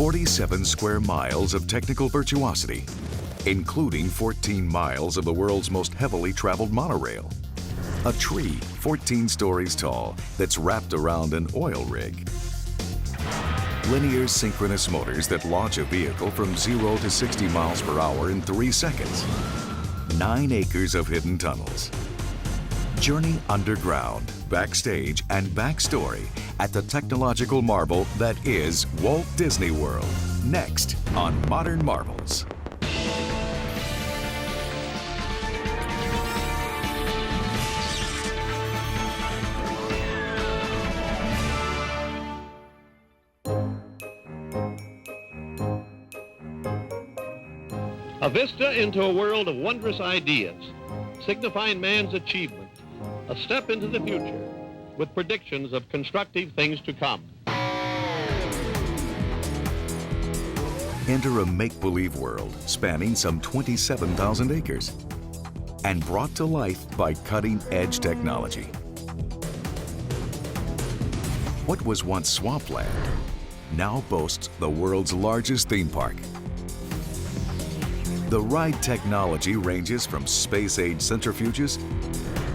47 square miles of technical virtuosity, including 14 miles of the world's most heavily traveled monorail. A tree 14 stories tall that's wrapped around an oil rig. Linear synchronous motors that launch a vehicle from 0 to 60 miles per hour in 3 seconds. 9 acres of hidden tunnels. Journey underground, backstage, and backstory at the technological marvel that is Walt Disney World. Next on Modern Marvels. A vista into a world of wondrous ideas, signifying man's achievement, a step into the future, with predictions of constructive things to come. Enter a make-believe world spanning some 27,000 acres and brought to life by cutting-edge technology. What was once swampland now boasts the world's largest theme park. The ride technology ranges from space-age centrifuges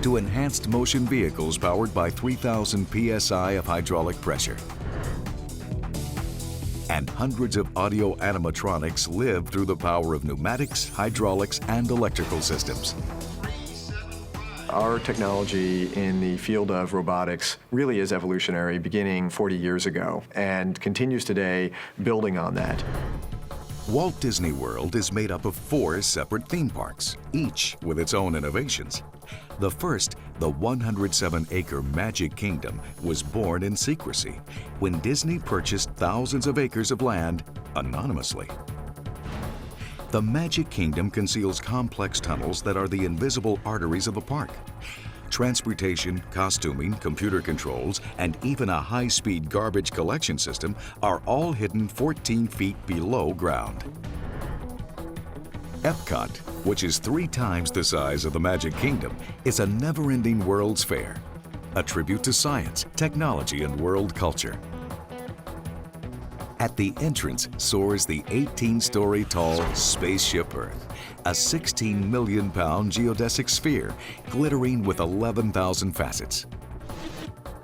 to enhanced motion vehicles powered by 3,000 psi of hydraulic pressure. And hundreds of audio-animatronics live through the power of pneumatics, hydraulics, and electrical systems. Our technology in the field of robotics really is evolutionary, beginning 40 years ago, and continues today building on that. Walt Disney World is made up of 4 separate theme parks, each with its own innovations. The first, the 107-acre Magic Kingdom, was born in secrecy when Disney purchased thousands of acres of land anonymously. The Magic Kingdom conceals complex tunnels that are the invisible arteries of the park. Transportation, costuming, computer controls, and even a high-speed garbage collection system are all hidden 14 feet below ground. Epcot, which is 3 times the size of the Magic Kingdom, is a never-ending World's Fair, a tribute to science, technology, and world culture. At the entrance soars the 18-story tall Spaceship Earth, a 16 million pound geodesic sphere glittering with 11,000 facets.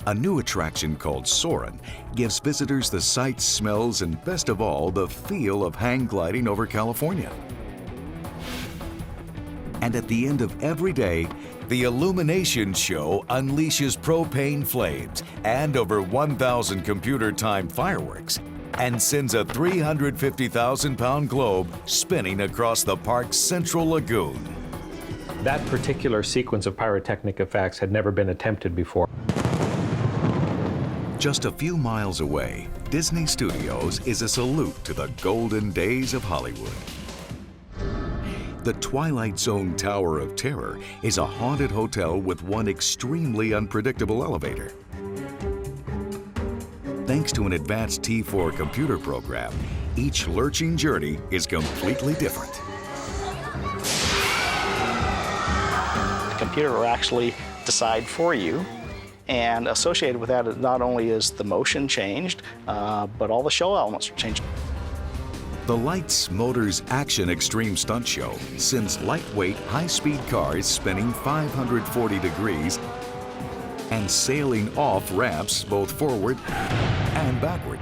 A new attraction called Soarin gives visitors the sights, smells, and best of all, the feel of hang gliding over California. And at the end of every day, the Illumination Show unleashes propane flames and over 1,000 computer-timed fireworks and sends a 350,000-pound globe spinning across the park's central lagoon. That particular sequence of pyrotechnic effects had never been attempted before. Just a few miles away, Disney Studios is a salute to the golden days of Hollywood. The Twilight Zone Tower of Terror is a haunted hotel with one extremely unpredictable elevator. Thanks to an advanced T4 computer program, each lurching journey is completely different. The computer will actually decide for you, and associated with that, not only is the motion changed, but all the show elements are changed. The Lights, Motors, Action Extreme Stunt Show sends lightweight, high-speed cars spinning 540 degrees and sailing off ramps both forward and backward.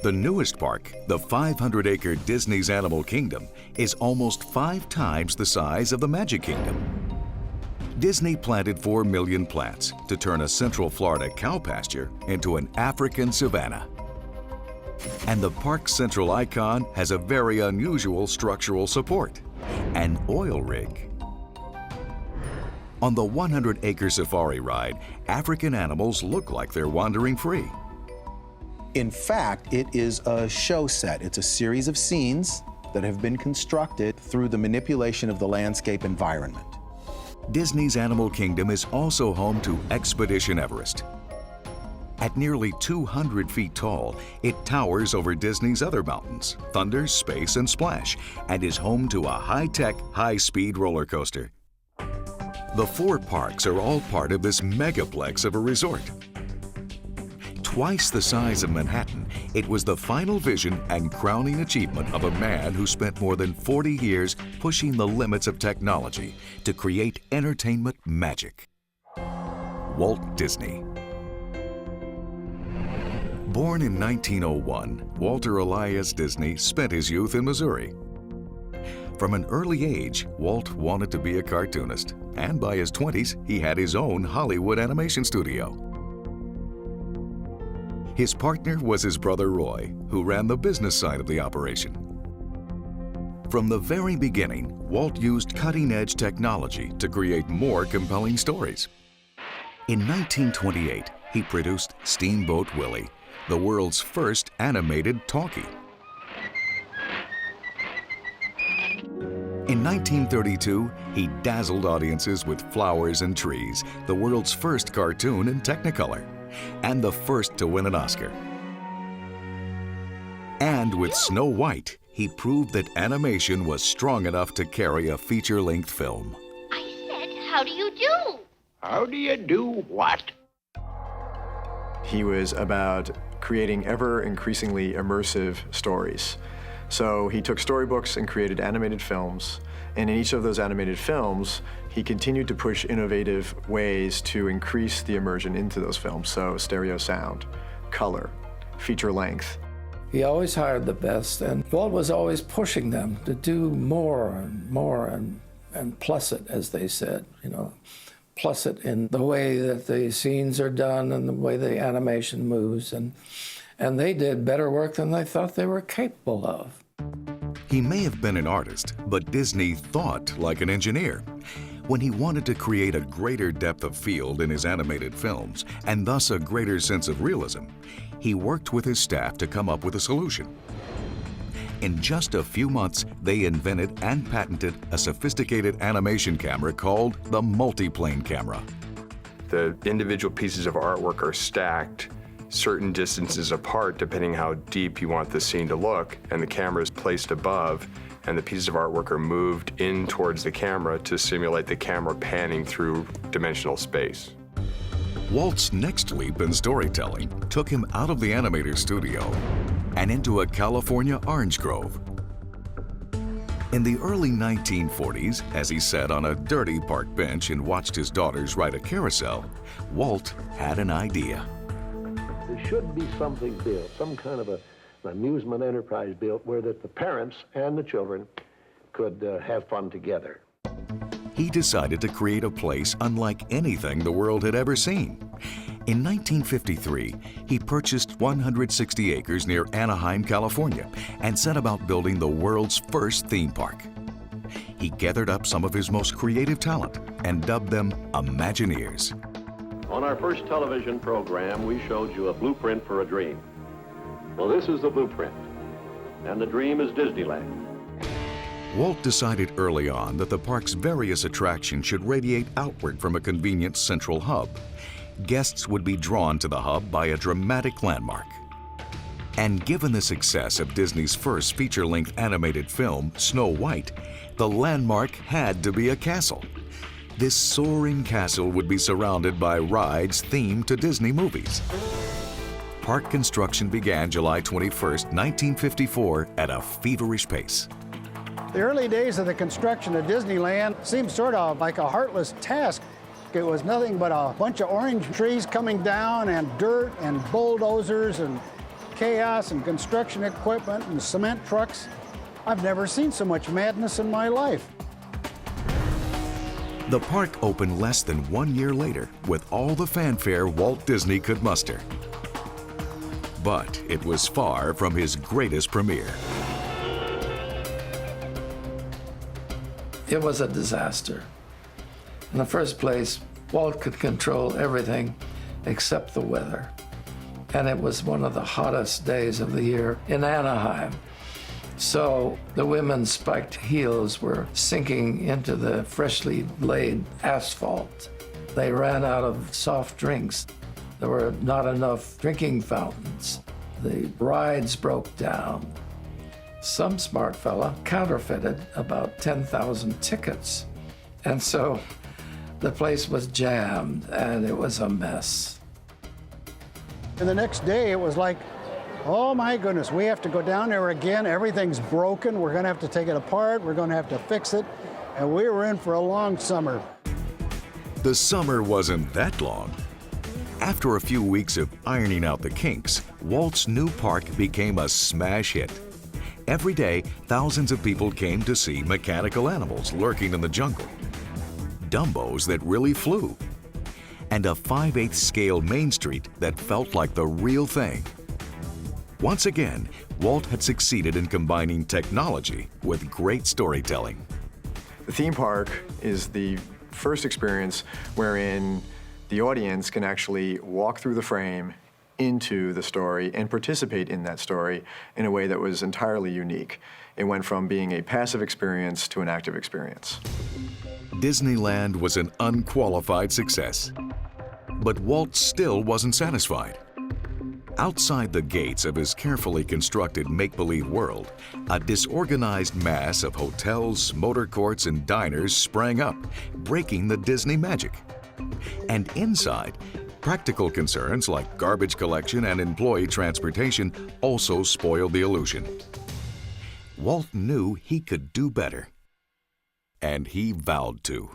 The newest park, the 500-acre Disney's Animal Kingdom, is almost 5 times the size of the Magic Kingdom. Disney planted 4 million plants to turn a Central Florida cow pasture into an African savanna. And the park's central icon has a very unusual structural support, an oil rig. On the 100-acre safari ride, African animals look like they're wandering free. In fact, it is a show set. It's a series of scenes that have been constructed through the manipulation of the landscape environment. Disney's Animal Kingdom is also home to Expedition Everest. At nearly 200 feet tall, it towers over Disney's other mountains, Thunder, Space, and Splash, and is home to a high-tech, high-speed roller coaster. The 4 parks are all part of this megaplex of a resort. Twice the size of Manhattan, it was the final vision and crowning achievement of a man who spent more than 40 years pushing the limits of technology to create entertainment magic. Walt Disney. Born in 1901, Walter Elias Disney spent his youth in Missouri. From an early age, Walt wanted to be a cartoonist, and by his 20s, he had his own Hollywood animation studio. His partner was his brother Roy, who ran the business side of the operation. From the very beginning, Walt used cutting-edge technology to create more compelling stories. In 1928, he produced Steamboat Willie, the world's first animated talkie. In 1932, he dazzled audiences with Flowers and Trees, the world's first cartoon in Technicolor, and the first to win an Oscar. And with Snow White, he proved that animation was strong enough to carry a feature-length film. I said, how do you do? How do you do what? He was about creating ever increasingly immersive stories. So he took storybooks and created animated films, and in each of those animated films, he continued to push innovative ways to increase the immersion into those films. So stereo sound, color, feature length. He always hired the best, and Walt was always pushing them to do more and more and plus it, as they said, you know. Plus it in the way that the scenes are done and the way the animation moves. And they did better work than they thought they were capable of. He may have been an artist, but Disney thought like an engineer. When he wanted to create a greater depth of field in his animated films, and thus a greater sense of realism, he worked with his staff to come up with a solution. In just a few months, they invented and patented a sophisticated animation camera called the multiplane camera. The individual pieces of artwork are stacked certain distances apart depending how deep you want the scene to look, and the camera is placed above, and the pieces of artwork are moved in towards the camera to simulate the camera panning through dimensional space. Walt's next leap in storytelling took him out of the animator studio and into a California orange grove. In the early 1940s, as he sat on a dirty park bench and watched his daughters ride a carousel, Walt had an idea. There should be something built, some kind of an amusement enterprise built where that the parents and the children could have fun together. He decided to create a place unlike anything the world had ever seen. In 1953, he purchased 160 acres near Anaheim, California, and set about building the world's first theme park. He gathered up some of his most creative talent and dubbed them Imagineers. On our first television program, we showed you a blueprint for a dream. Well, this is the blueprint, and the dream is Disneyland. Walt decided early on that the park's various attractions should radiate outward from a convenient central hub. Guests would be drawn to the hub by a dramatic landmark. And given the success of Disney's first feature-length animated film, Snow White, the landmark had to be a castle. This soaring castle would be surrounded by rides themed to Disney movies. Park construction began July 21st, 1954 at a feverish pace. The early days of the construction of Disneyland seemed sort of like a heartless task. It was nothing but a bunch of orange trees coming down and dirt and bulldozers and chaos and construction equipment and cement trucks. I've never seen so much madness in my life. The park opened less than 1 year later with all the fanfare Walt Disney could muster. But it was far from his greatest premiere. It was a disaster. In the first place, Walt could control everything except the weather. And it was one of the hottest days of the year in Anaheim. So the women's spiked heels were sinking into the freshly laid asphalt. They ran out of soft drinks. There were not enough drinking fountains. The rides broke down. Some smart fella counterfeited about 10,000 tickets. And so the place was jammed and it was a mess. And the next day it was like, oh my goodness, we have to go down there again. Everything's broken. We're going to have to take it apart. We're going to have to fix it. And we were in for a long summer. The summer wasn't that long. After a few weeks of ironing out the kinks, Walt's new park became a smash hit. Every day, thousands of people came to see mechanical animals lurking in the jungle, Dumbos that really flew, and a 5/8 scale Main Street that felt like the real thing. Once again, Walt had succeeded in combining technology with great storytelling. The theme park is the first experience wherein the audience can actually walk through the frame into the story and participate in that story in a way that was entirely unique. It went from being a passive experience to an active experience. Disneyland was an unqualified success, but Walt still wasn't satisfied. Outside the gates of his carefully constructed make-believe world, a disorganized mass of hotels, motor courts, and diners sprang up, breaking the Disney magic. And inside, practical concerns like garbage collection and employee transportation also spoiled the illusion. Walt knew he could do better, and he vowed to.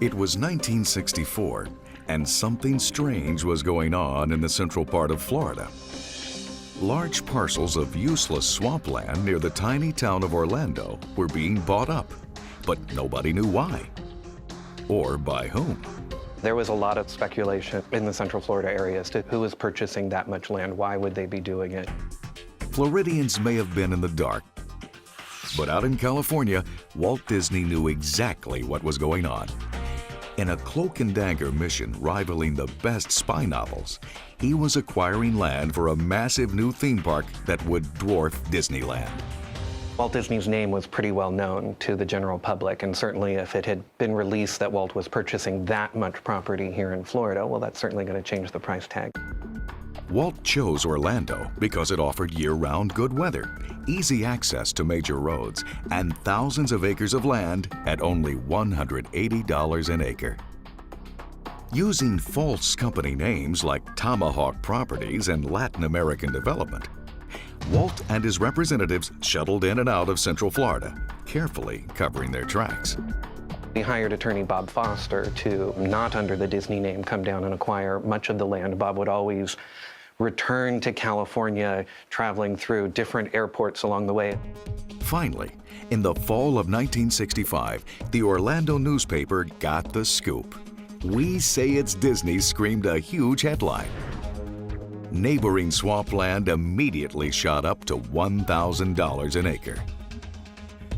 It was 1964, and something strange was going on in the central part of Florida. Large parcels of useless swampland near the tiny town of Orlando were being bought up, but nobody knew why or by whom. There was a lot of speculation in the Central Florida area as to who was purchasing that much land. Why would they be doing it? Floridians may have been in the dark, but out in California, Walt Disney knew exactly what was going on. In a cloak and dagger mission rivaling the best spy novels, he was acquiring land for a massive new theme park that would dwarf Disneyland. Walt Disney's name was pretty well known to the general public, and certainly if it had been released that Walt was purchasing that much property here in Florida, well, that's certainly going to change the price tag. Walt chose Orlando because it offered year-round good weather, easy access to major roads, and thousands of acres of land at only $180 an acre. Using false company names like Tomahawk Properties and Latin American Development, Walt and his representatives shuttled in and out of Central Florida, carefully covering their tracks. We hired attorney Bob Foster to, not under the Disney name, come down and acquire much of the land. Bob would always return to California, traveling through different airports along the way. Finally, in the fall of 1965, the Orlando newspaper got the scoop. "We Say It's Disney" screamed a huge headline. Neighboring swampland immediately shot up to $1,000 an acre.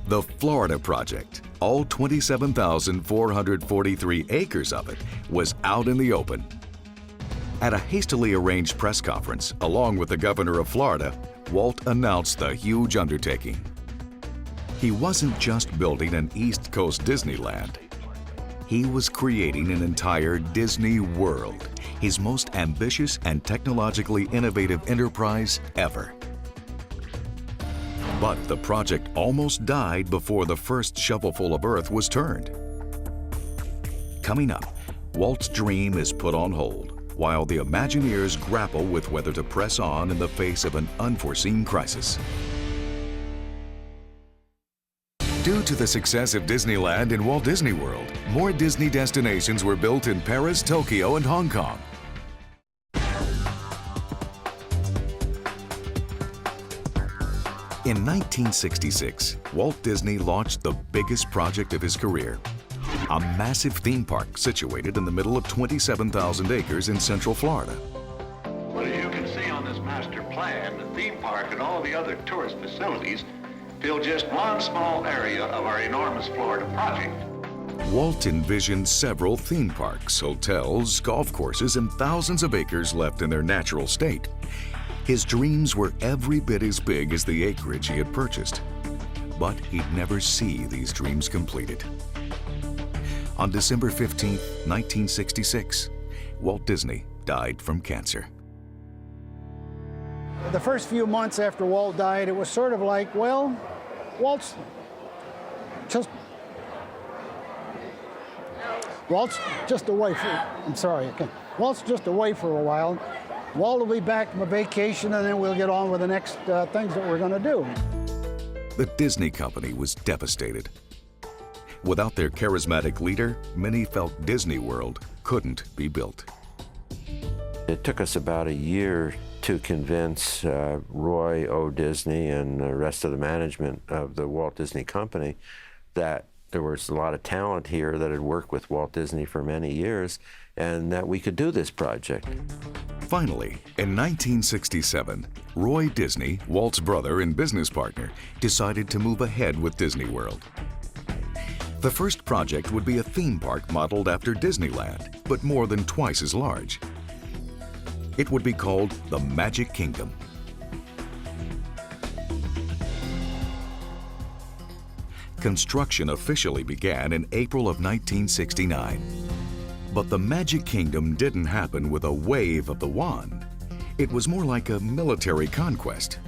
The Florida Project, all 27,443 acres of it, was out in the open. At a hastily arranged press conference, along with the governor of Florida, Walt announced the huge undertaking. He wasn't just building an East Coast Disneyland. He was creating an entire Disney World, his most ambitious and technologically innovative enterprise ever. But the project almost died before the first shovelful of earth was turned. Coming up, Walt's dream is put on hold, while the Imagineers grapple with whether to press on in the face of an unforeseen crisis. Due to the success of Disneyland and Walt Disney World, more Disney destinations were built in Paris, Tokyo, and Hong Kong. In 1966, Walt Disney launched the biggest project of his career, a massive theme park situated in the middle of 27,000 acres in Central Florida. Well, as you can see on this master plan, the theme park and all the other tourist facilities fill just one small area of our enormous Florida project. Walt envisioned several theme parks, hotels, golf courses, and thousands of acres left in their natural state. His dreams were every bit as big as the acreage he had purchased, but he'd never see these dreams completed. On December 15, 1966, Walt Disney died from cancer. The first few months after Walt died, it was sort of like, well, Walt's just away Walt's just away for a while. Walt will be back from a vacation, and then we'll get on with the next things that we're going to do. The Disney company was devastated. Without their charismatic leader, many felt Disney World couldn't be built. It took us about a year to convince Roy O. Disney and the rest of the management of the Walt Disney Company that there was a lot of talent here that had worked with Walt Disney for many years and that we could do this project. Finally, in 1967, Roy Disney, Walt's brother and business partner, decided to move ahead with Disney World. The first project would be a theme park modeled after Disneyland, but more than twice as large. It would be called the Magic Kingdom. Construction officially began in April of 1969. But the Magic Kingdom didn't happen with a wave of the wand. It was more like a military conquest.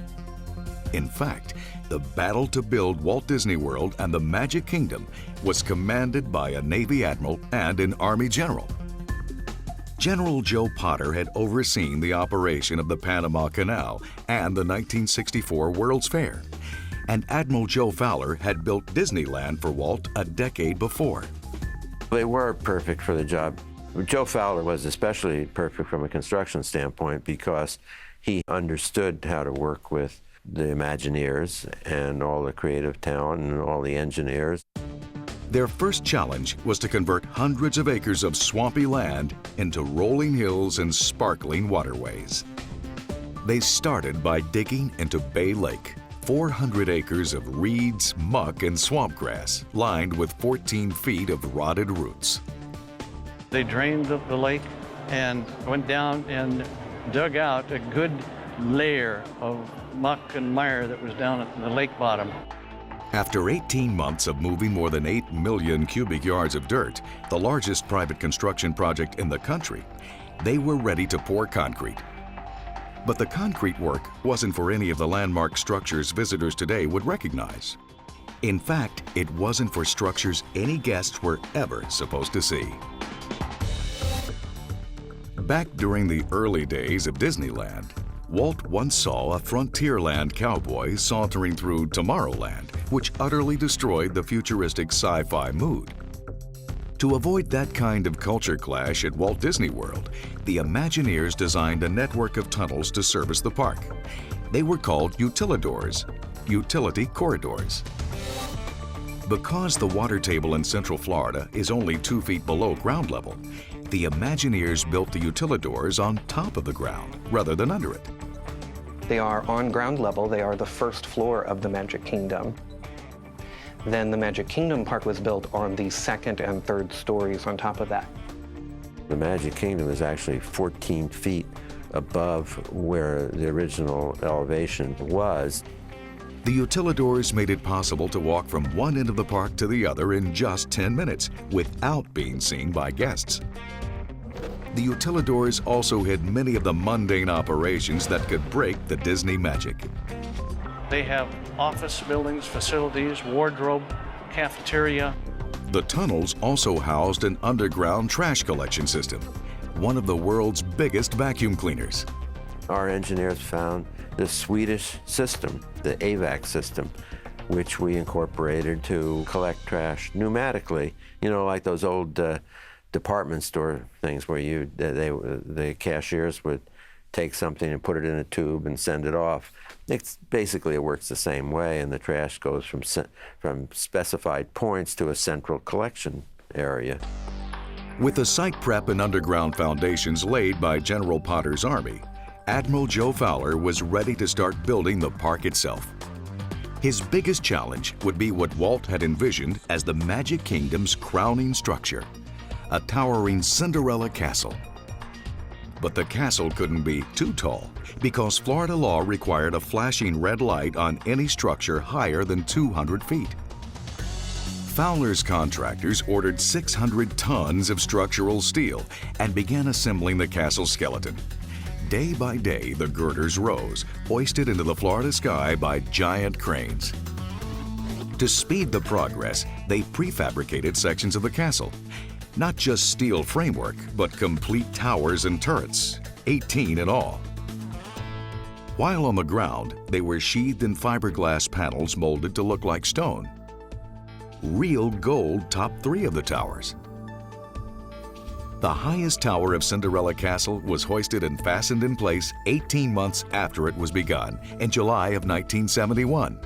In fact, the battle to build Walt Disney World and the Magic Kingdom was commanded by a Navy admiral and an Army general. General Joe Potter had overseen the operation of the Panama Canal and the 1964 World's Fair, and Admiral Joe Fowler had built Disneyland for Walt a decade before. They were perfect for the job. Joe Fowler was especially perfect from a construction standpoint because he understood how to work with the Imagineers and all the creative talent and all the engineers. Their first challenge was to convert hundreds of acres of swampy land into rolling hills and sparkling waterways. They started by digging into Bay Lake, 400 acres of reeds, muck, and swamp grass, lined with 14 feet of rotted roots. They drained the lake and went down and dug out a good layer of muck and mire that was down at the lake bottom. After 18 months of moving more than 8 million cubic yards of dirt, the largest private construction project in the country, they were ready to pour concrete. But the concrete work wasn't for any of the landmark structures visitors today would recognize. In fact, it wasn't for structures any guests were ever supposed to see. Back during the early days of Disneyland, Walt once saw a Frontierland cowboy sauntering through Tomorrowland, which utterly destroyed the futuristic sci-fi mood. To avoid that kind of culture clash at Walt Disney World, the Imagineers designed a network of tunnels to service the park. They were called utilidors, utility corridors. Because the water table in Central Florida is only 2 feet below ground level, the Imagineers built the utilidors on top of the ground rather than under it. They are on ground level. They are the first floor of the Magic Kingdom. Then the Magic Kingdom park was built on the second and third stories on top of that. The Magic Kingdom is actually 14 feet above where the original elevation was. The utilidors made it possible to walk from one end of the park to the other in just 10 minutes without being seen by guests. The utilidors also hid many of the mundane operations that could break the Disney magic. They have office buildings, facilities, wardrobe, cafeteria. The tunnels also housed an underground trash collection system, one of the world's biggest vacuum cleaners. Our engineers found the Swedish system, the AVAC system, which we incorporated to collect trash pneumatically, you know, like those old department store things where the cashiers would take something and put it in a tube and send it off. Basically, it works the same way, and the trash goes from specified points to a central collection area. With the site prep and underground foundations laid by General Potter's Army, Admiral Joe Fowler was ready to start building the park itself. His biggest challenge would be what Walt had envisioned as the Magic Kingdom's crowning structure, a towering Cinderella castle. But the castle couldn't be too tall because Florida law required a flashing red light on any structure higher than 200 feet. Fowler's contractors ordered 600 tons of structural steel and began assembling the castle skeleton. Day by day, the girders rose, hoisted into the Florida sky by giant cranes. To speed the progress, they prefabricated sections of the castle. Not just steel framework, but complete towers and turrets, 18 in all. While on the ground, they were sheathed in fiberglass panels molded to look like stone. Real gold topped 3 of the towers. The highest tower of Cinderella Castle was hoisted and fastened in place 18 months after it was begun, in July of 1971.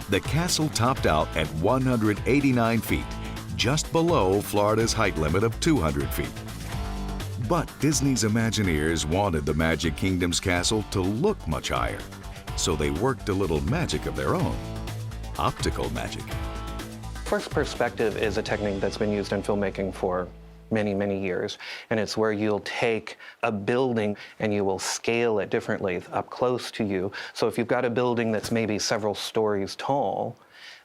The castle topped out at 189 feet, just below Florida's height limit of 200 feet. But Disney's Imagineers wanted the Magic Kingdom's castle to look much higher, so they worked a little magic of their own, optical magic. Forced perspective is a technique that's been used in filmmaking for many, many years, and it's where you'll take a building and you will scale it differently up close to you. So if you've got a building that's maybe several stories tall,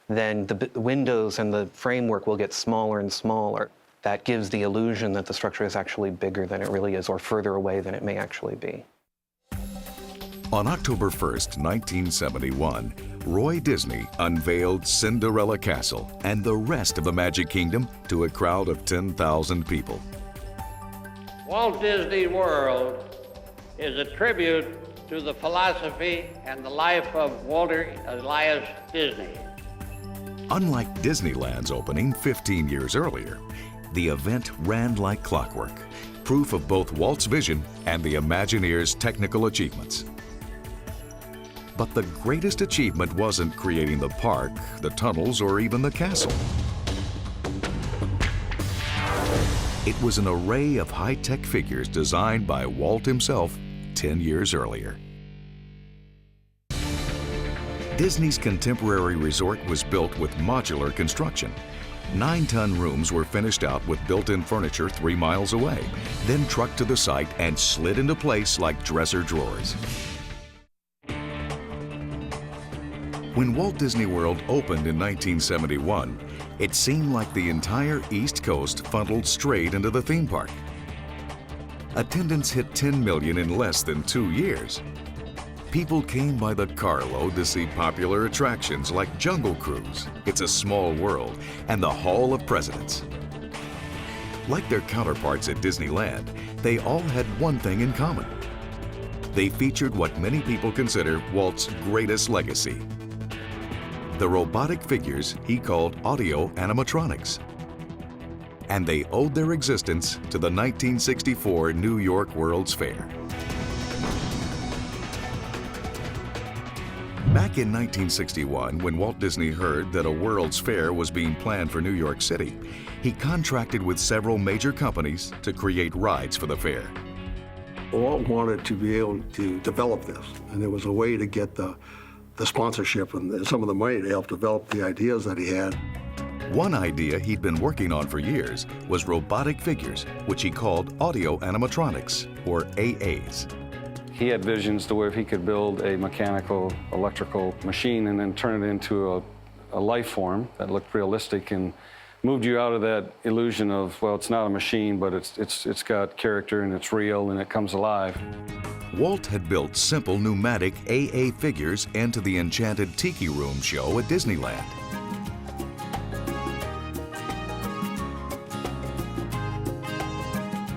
then the windows and the framework will get smaller and smaller. That gives the illusion that the structure is actually bigger than it really is, or further away than it may actually be. On October 1st, 1971, Roy Disney unveiled Cinderella Castle and the rest of the Magic Kingdom to a crowd of 10,000 people. Walt Disney World is a tribute to the philosophy and the life of Walter Elias Disney. Unlike Disneyland's opening 15 years earlier, the event ran like clockwork, proof of both Walt's vision and the Imagineers' technical achievements. But the greatest achievement wasn't creating the park, the tunnels, or even the castle. It was an array of high-tech figures designed by Walt himself 10 years earlier. Disney's contemporary resort was built with modular construction. 9-ton rooms were finished out with built-in furniture 3 miles away, then trucked to the site and slid into place like dresser drawers. When Walt Disney World opened in 1971, it seemed like the entire East Coast funneled straight into the theme park. Attendance hit 10 million in less than 2 years. People came by the carload to see popular attractions like Jungle Cruise, It's a Small World, and the Hall of Presidents. Like their counterparts at Disneyland, they all had one thing in common. They featured what many people consider Walt's greatest legacy: the robotic figures he called Audio-animatronics. And they owed their existence to the 1964 New York World's Fair. Back in 1961, when Walt Disney heard that a World's Fair was being planned for New York City, he contracted with several major companies to create rides for the fair. Walt wanted to be able to develop this, and there was a way to get the sponsorship and some of the money to help develop the ideas that he had. One idea he'd been working on for years was robotic figures, which he called Audio-animatronics, or AAs. He had visions to where if he could build a mechanical, electrical machine and then turn it into a life form that looked realistic and moved you out of that illusion of, well, it's not a machine, but it's got character and it's real and it comes alive. Walt had built simple pneumatic AA figures into the Enchanted Tiki Room show at Disneyland.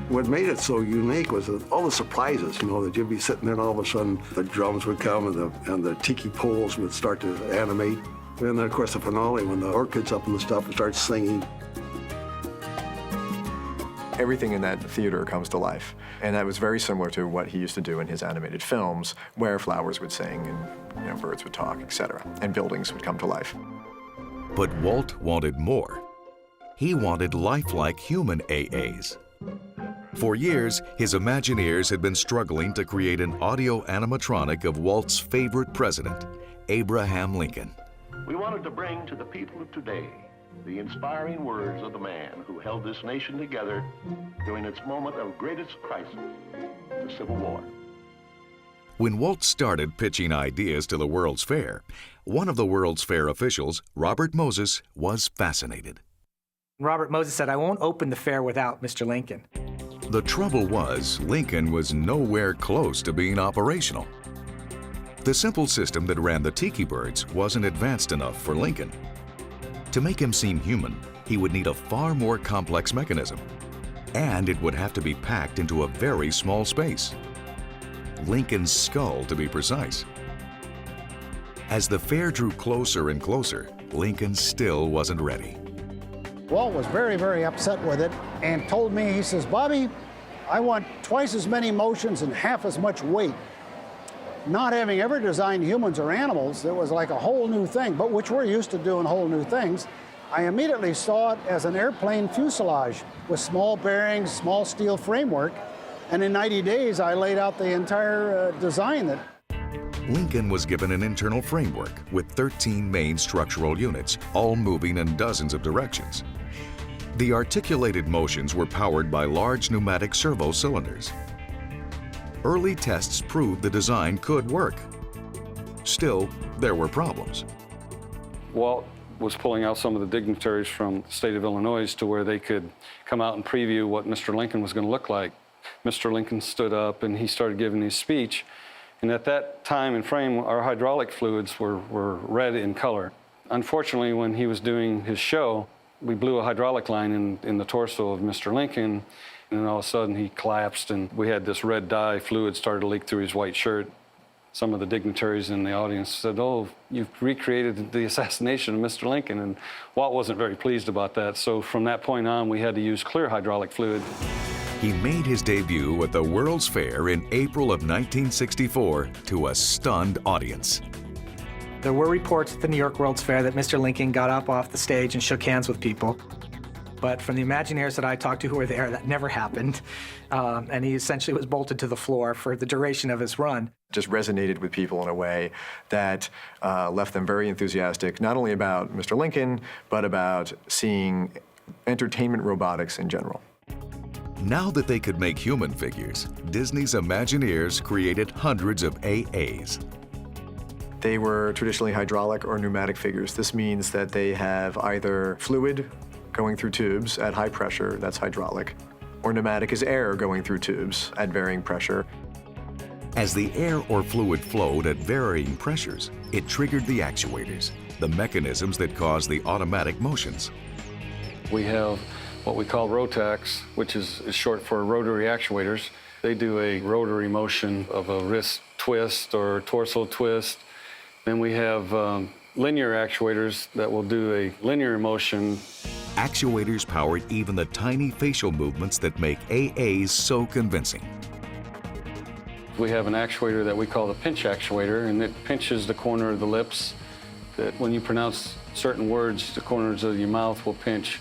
What made it so unique was all the surprises, that you'd be sitting there and all of a sudden the drums would come and the tiki poles would start to animate. And then, of course, the finale when the orchids up and the stuff would start singing. Everything in that theater comes to life. And that was very similar to what he used to do in his animated films, where flowers would sing and birds would talk, etc., and buildings would come to life. But Walt wanted more. He wanted lifelike human AAs. For years, his Imagineers had been struggling to create an audio-animatronic of Walt's favorite president, Abraham Lincoln. We wanted to bring to the people of today the inspiring words of the man who held this nation together during its moment of greatest crisis, the Civil War. When Walt started pitching ideas to the World's Fair, one of the World's Fair officials, Robert Moses, was fascinated. Robert Moses said, "I won't open the fair without Mr. Lincoln." The trouble was, Lincoln was nowhere close to being operational. The simple system that ran the tiki birds wasn't advanced enough for Lincoln. To make him seem human, he would need a far more complex mechanism, and it would have to be packed into a very small space. Lincoln's skull, to be precise. As the fair drew closer and closer, Lincoln still wasn't ready. Walt was very, very upset with it and told me, he says, Bobby, I want twice as many motions and half as much weight. Not having ever designed humans or animals, it was like a whole new thing, but which we're used to doing whole new things. I immediately saw it as an airplane fuselage with small bearings, small steel framework, and in 90 days I laid out the entire design. Lincoln was given an internal framework with 13 main structural units, all moving in dozens of directions. The articulated motions were powered by large pneumatic servo cylinders. Early tests proved the design could work. Still, there were problems. Walt was pulling out some of the dignitaries from the state of Illinois to where they could come out and preview what Mr. Lincoln was going to look like. Mr. Lincoln stood up and he started giving his speech. And at that time and frame, our hydraulic fluids were red in color. Unfortunately, when he was doing his show, we blew a hydraulic line in the torso of Mr. Lincoln, and then all of a sudden he collapsed, and we had this red dye fluid started to leak through his white shirt. Some of the dignitaries in the audience said, "Oh, you've recreated the assassination of Mr. Lincoln," and Walt wasn't very pleased about that. So from that point on, we had to use clear hydraulic fluid. He made his debut at the World's Fair in April of 1964 to a stunned audience. There were reports at the New York World's Fair that Mr. Lincoln got up off the stage and shook hands with people. But from the Imagineers that I talked to who were there, that never happened. And he essentially was bolted to the floor for the duration of his run. Just resonated with people in a way that left them very enthusiastic, not only about Mr. Lincoln, but about seeing entertainment robotics in general. Now that they could make human figures, Disney's Imagineers created hundreds of AAs. They were traditionally hydraulic or pneumatic figures. This means that they have either fluid going through tubes at high pressure, that's hydraulic, or pneumatic is air going through tubes at varying pressure. As the air or fluid flowed at varying pressures, it triggered the actuators, the mechanisms that cause the automatic motions. We have what we call rotax, which is short for rotary actuators. They do a rotary motion of a wrist twist or torso twist. Then we have linear actuators that will do a linear motion. Actuators powered even the tiny facial movements that make AAs so convincing. We have an actuator that we call the pinch actuator, and it pinches the corner of the lips, that when you pronounce certain words, the corners of your mouth will pinch.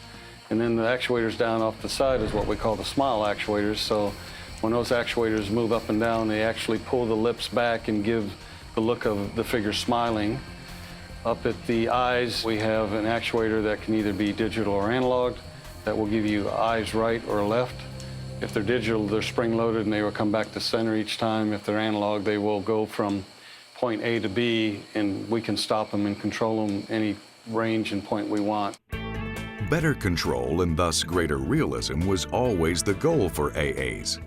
And then the actuators down off the side is what we call the smile actuators. So when those actuators move up and down, they actually pull the lips back and give the look of the figure smiling. Up at the eyes, we have an actuator that can either be digital or analog that will give you eyes right or left. If they're digital, they're spring-loaded and they will come back to center each time. If they're analog, they will go from point A to B, and we can stop them and control them any range and point we want. Better control and thus greater realism was always the goal for AAs.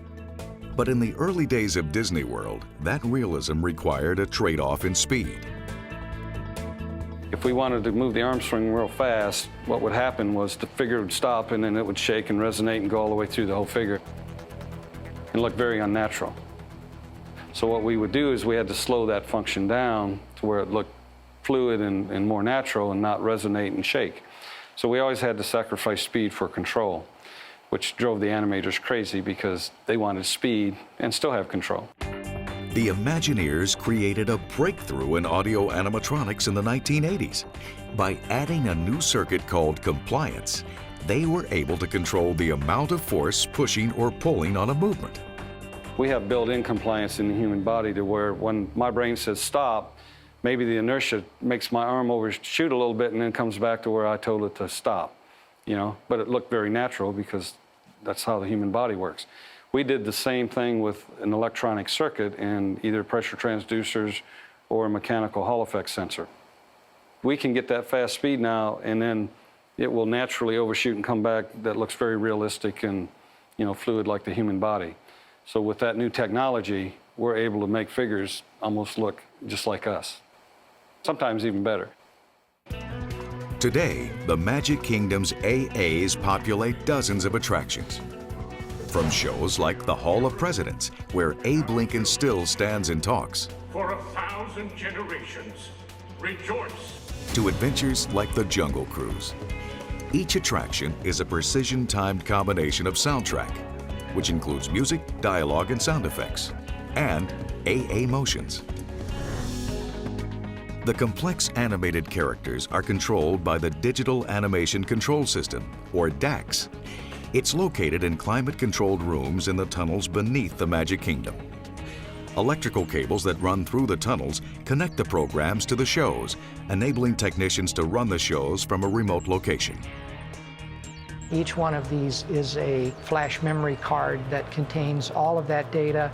But in the early days of Disney World, that realism required a trade-off in speed. If we wanted to move the arm swing real fast, what would happen was the figure would stop and then it would shake and resonate and go all the way through the whole figure. It looked very unnatural. So what we would do is we had to slow that function down to where it looked fluid and more natural and not resonate and shake. So we always had to sacrifice speed for control, which drove the animators crazy because they wanted speed and still have control. The Imagineers created a breakthrough in audio-animatronics in the 1980s. By adding a new circuit called compliance, they were able to control the amount of force pushing or pulling on a movement. We have built-in compliance in the human body to where when my brain says stop, maybe the inertia makes my arm overshoot a little bit and then comes back to where I told it to stop, you know? But it looked very natural because that's how the human body works. We did the same thing with an electronic circuit and either pressure transducers or a mechanical Hall effect sensor. We can get that fast speed now, and then it will naturally overshoot and come back that looks very realistic and, you know, fluid like the human body. So with that new technology, we're able to make figures almost look just like us, sometimes even better. Today, the Magic Kingdom's AAs populate dozens of attractions. From shows like the Hall of Presidents, where Abe Lincoln still stands and talks, for 1,000 generations, rejoice. To adventures like the Jungle Cruise. Each attraction is a precision-timed combination of soundtrack, which includes music, dialogue, and sound effects, and AA motions. The complex animated characters are controlled by the Digital Animation Control System, or DAX. It's located in climate-controlled rooms in the tunnels beneath the Magic Kingdom. Electrical cables that run through the tunnels connect the programs to the shows, enabling technicians to run the shows from a remote location. Each one of these is a flash memory card that contains all of that data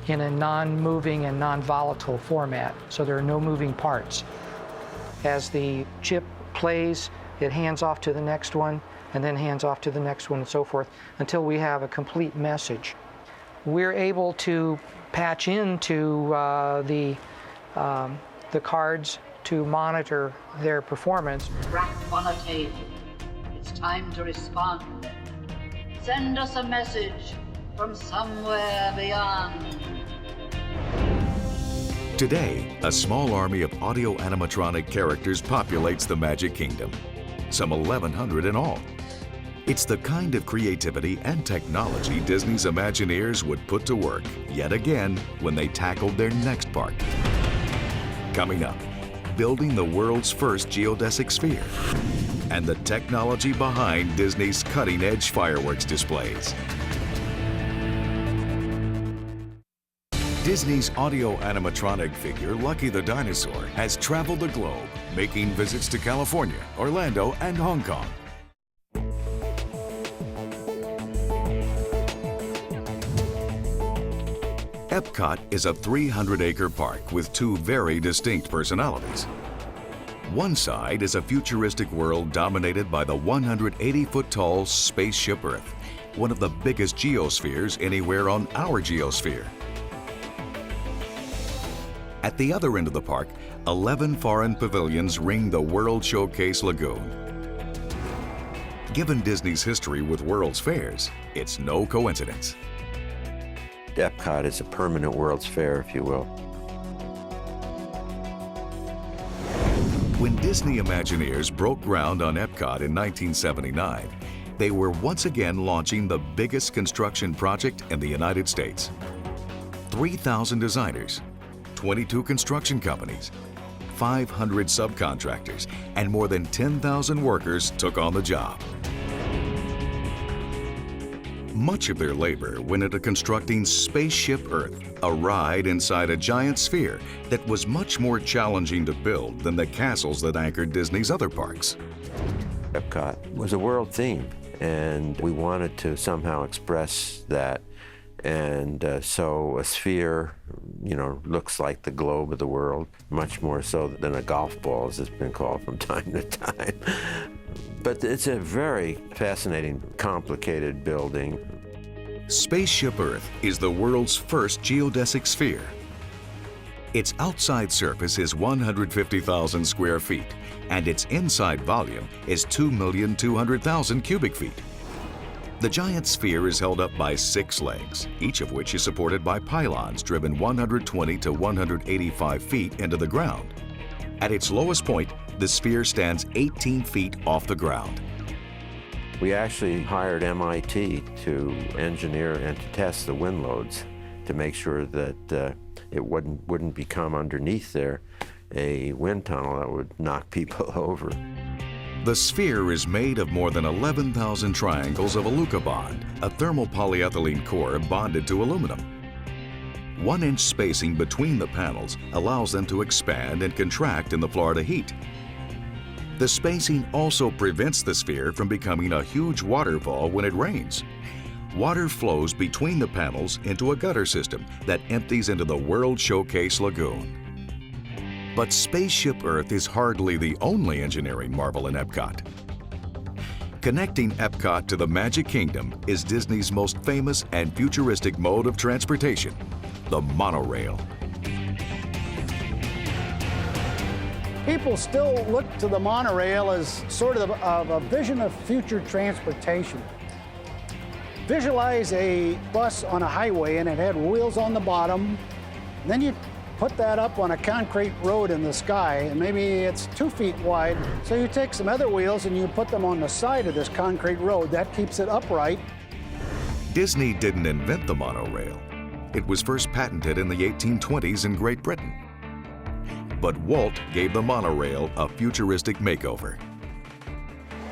in a non-moving and non-volatile format, so there are no moving parts. As the chip plays, it hands off to the next one, and then hands off to the next one, and so forth, until we have a complete message. We're able to patch into the cards to monitor their performance. Rap on a table. It's time to respond. Send us a message from somewhere beyond. Today, a small army of audio-animatronic characters populates the Magic Kingdom, some 1,100 in all. It's the kind of creativity and technology Disney's Imagineers would put to work yet again when they tackled their next park. Coming up, building the world's first geodesic sphere and the technology behind Disney's cutting-edge fireworks displays. Disney's audio-animatronic figure, Lucky the Dinosaur, has traveled the globe, making visits to California, Orlando, and Hong Kong. Epcot is a 300-acre park with two very distinct personalities. One side is a futuristic world dominated by the 180-foot-tall Spaceship Earth, one of the biggest geospheres anywhere on our geosphere. At the other end of the park, 11 foreign pavilions ring the World Showcase Lagoon. Given Disney's history with World's Fairs, it's no coincidence. Epcot is a permanent World's Fair, if you will. When Disney Imagineers broke ground on Epcot in 1979, they were once again launching the biggest construction project in the United States. 3,000 designers, 22 construction companies, 500 subcontractors, and more than 10,000 workers took on the job. Much of their labor went into constructing Spaceship Earth, a ride inside a giant sphere that was much more challenging to build than the castles that anchored Disney's other parks. Epcot was a world theme, and we wanted to somehow express that. And so a sphere, you know, looks like the globe of the world, much more so than a golf ball, as it's been called from time to time. But it's a very fascinating, complicated building. Spaceship Earth is the world's first geodesic sphere. Its outside surface is 150,000 square feet, and its inside volume is 2,200,000 cubic feet. The giant sphere is held up by 6 legs, each of which is supported by pylons driven 120 to 185 feet into the ground. At its lowest point, the sphere stands 18 feet off the ground. We actually hired MIT to engineer and to test the wind loads to make sure that it wouldn't become underneath there a wind tunnel that would knock people over. The sphere is made of more than 11,000 triangles of Alucobond, a thermal polyethylene core bonded to aluminum. 1-inch spacing between the panels allows them to expand and contract in the Florida heat. The spacing also prevents the sphere from becoming a huge waterfall when it rains. Water flows between the panels into a gutter system that empties into the World Showcase Lagoon. But Spaceship Earth is hardly the only engineering marvel in Epcot. Connecting Epcot to the Magic Kingdom is Disney's most famous and futuristic mode of transportation, the monorail. People still look to the monorail as sort of a vision of future transportation. Visualize a bus on a highway and it had wheels on the bottom. Then you put that up on a concrete road in the sky, and maybe it's 2 feet wide. So you take some other wheels and you put them on the side of this concrete road. That keeps it upright. Disney didn't invent the monorail. It was first patented in the 1820s in Great Britain. But Walt gave the monorail a futuristic makeover.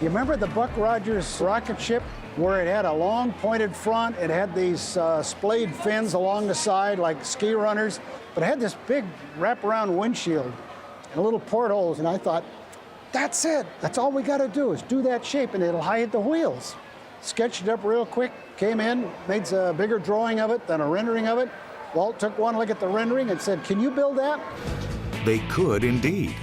You remember the Buck Rogers rocket ship where it had a long pointed front, it had these splayed fins along the side like ski runners, but it had this big wraparound windshield and little portholes, and I thought, that's it. That's all we got to do is do that shape and it'll hide the wheels. Sketched it up real quick, came in, made a bigger drawing of it than a rendering of it. Walt took one look at the rendering and said, can you build that? They could indeed.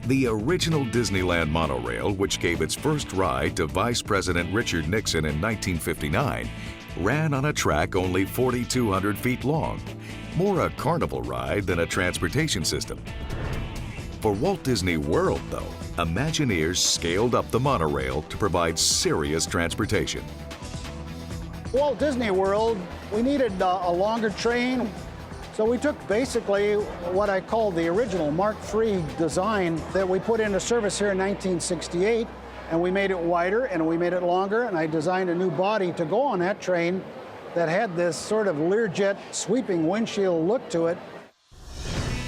The original Disneyland monorail, which gave its first ride to Vice President Richard Nixon in 1959, ran on a track only 4,200 feet long, more a carnival ride than a transportation system. For Walt Disney World, though, Imagineers scaled up the monorail to provide serious transportation. Walt Disney World, we needed a longer train. So we took basically what I call the original Mark III design that we put into service here in 1968, and we made it wider and we made it longer, and I designed a new body to go on that train that had this sort of Learjet sweeping windshield look to it.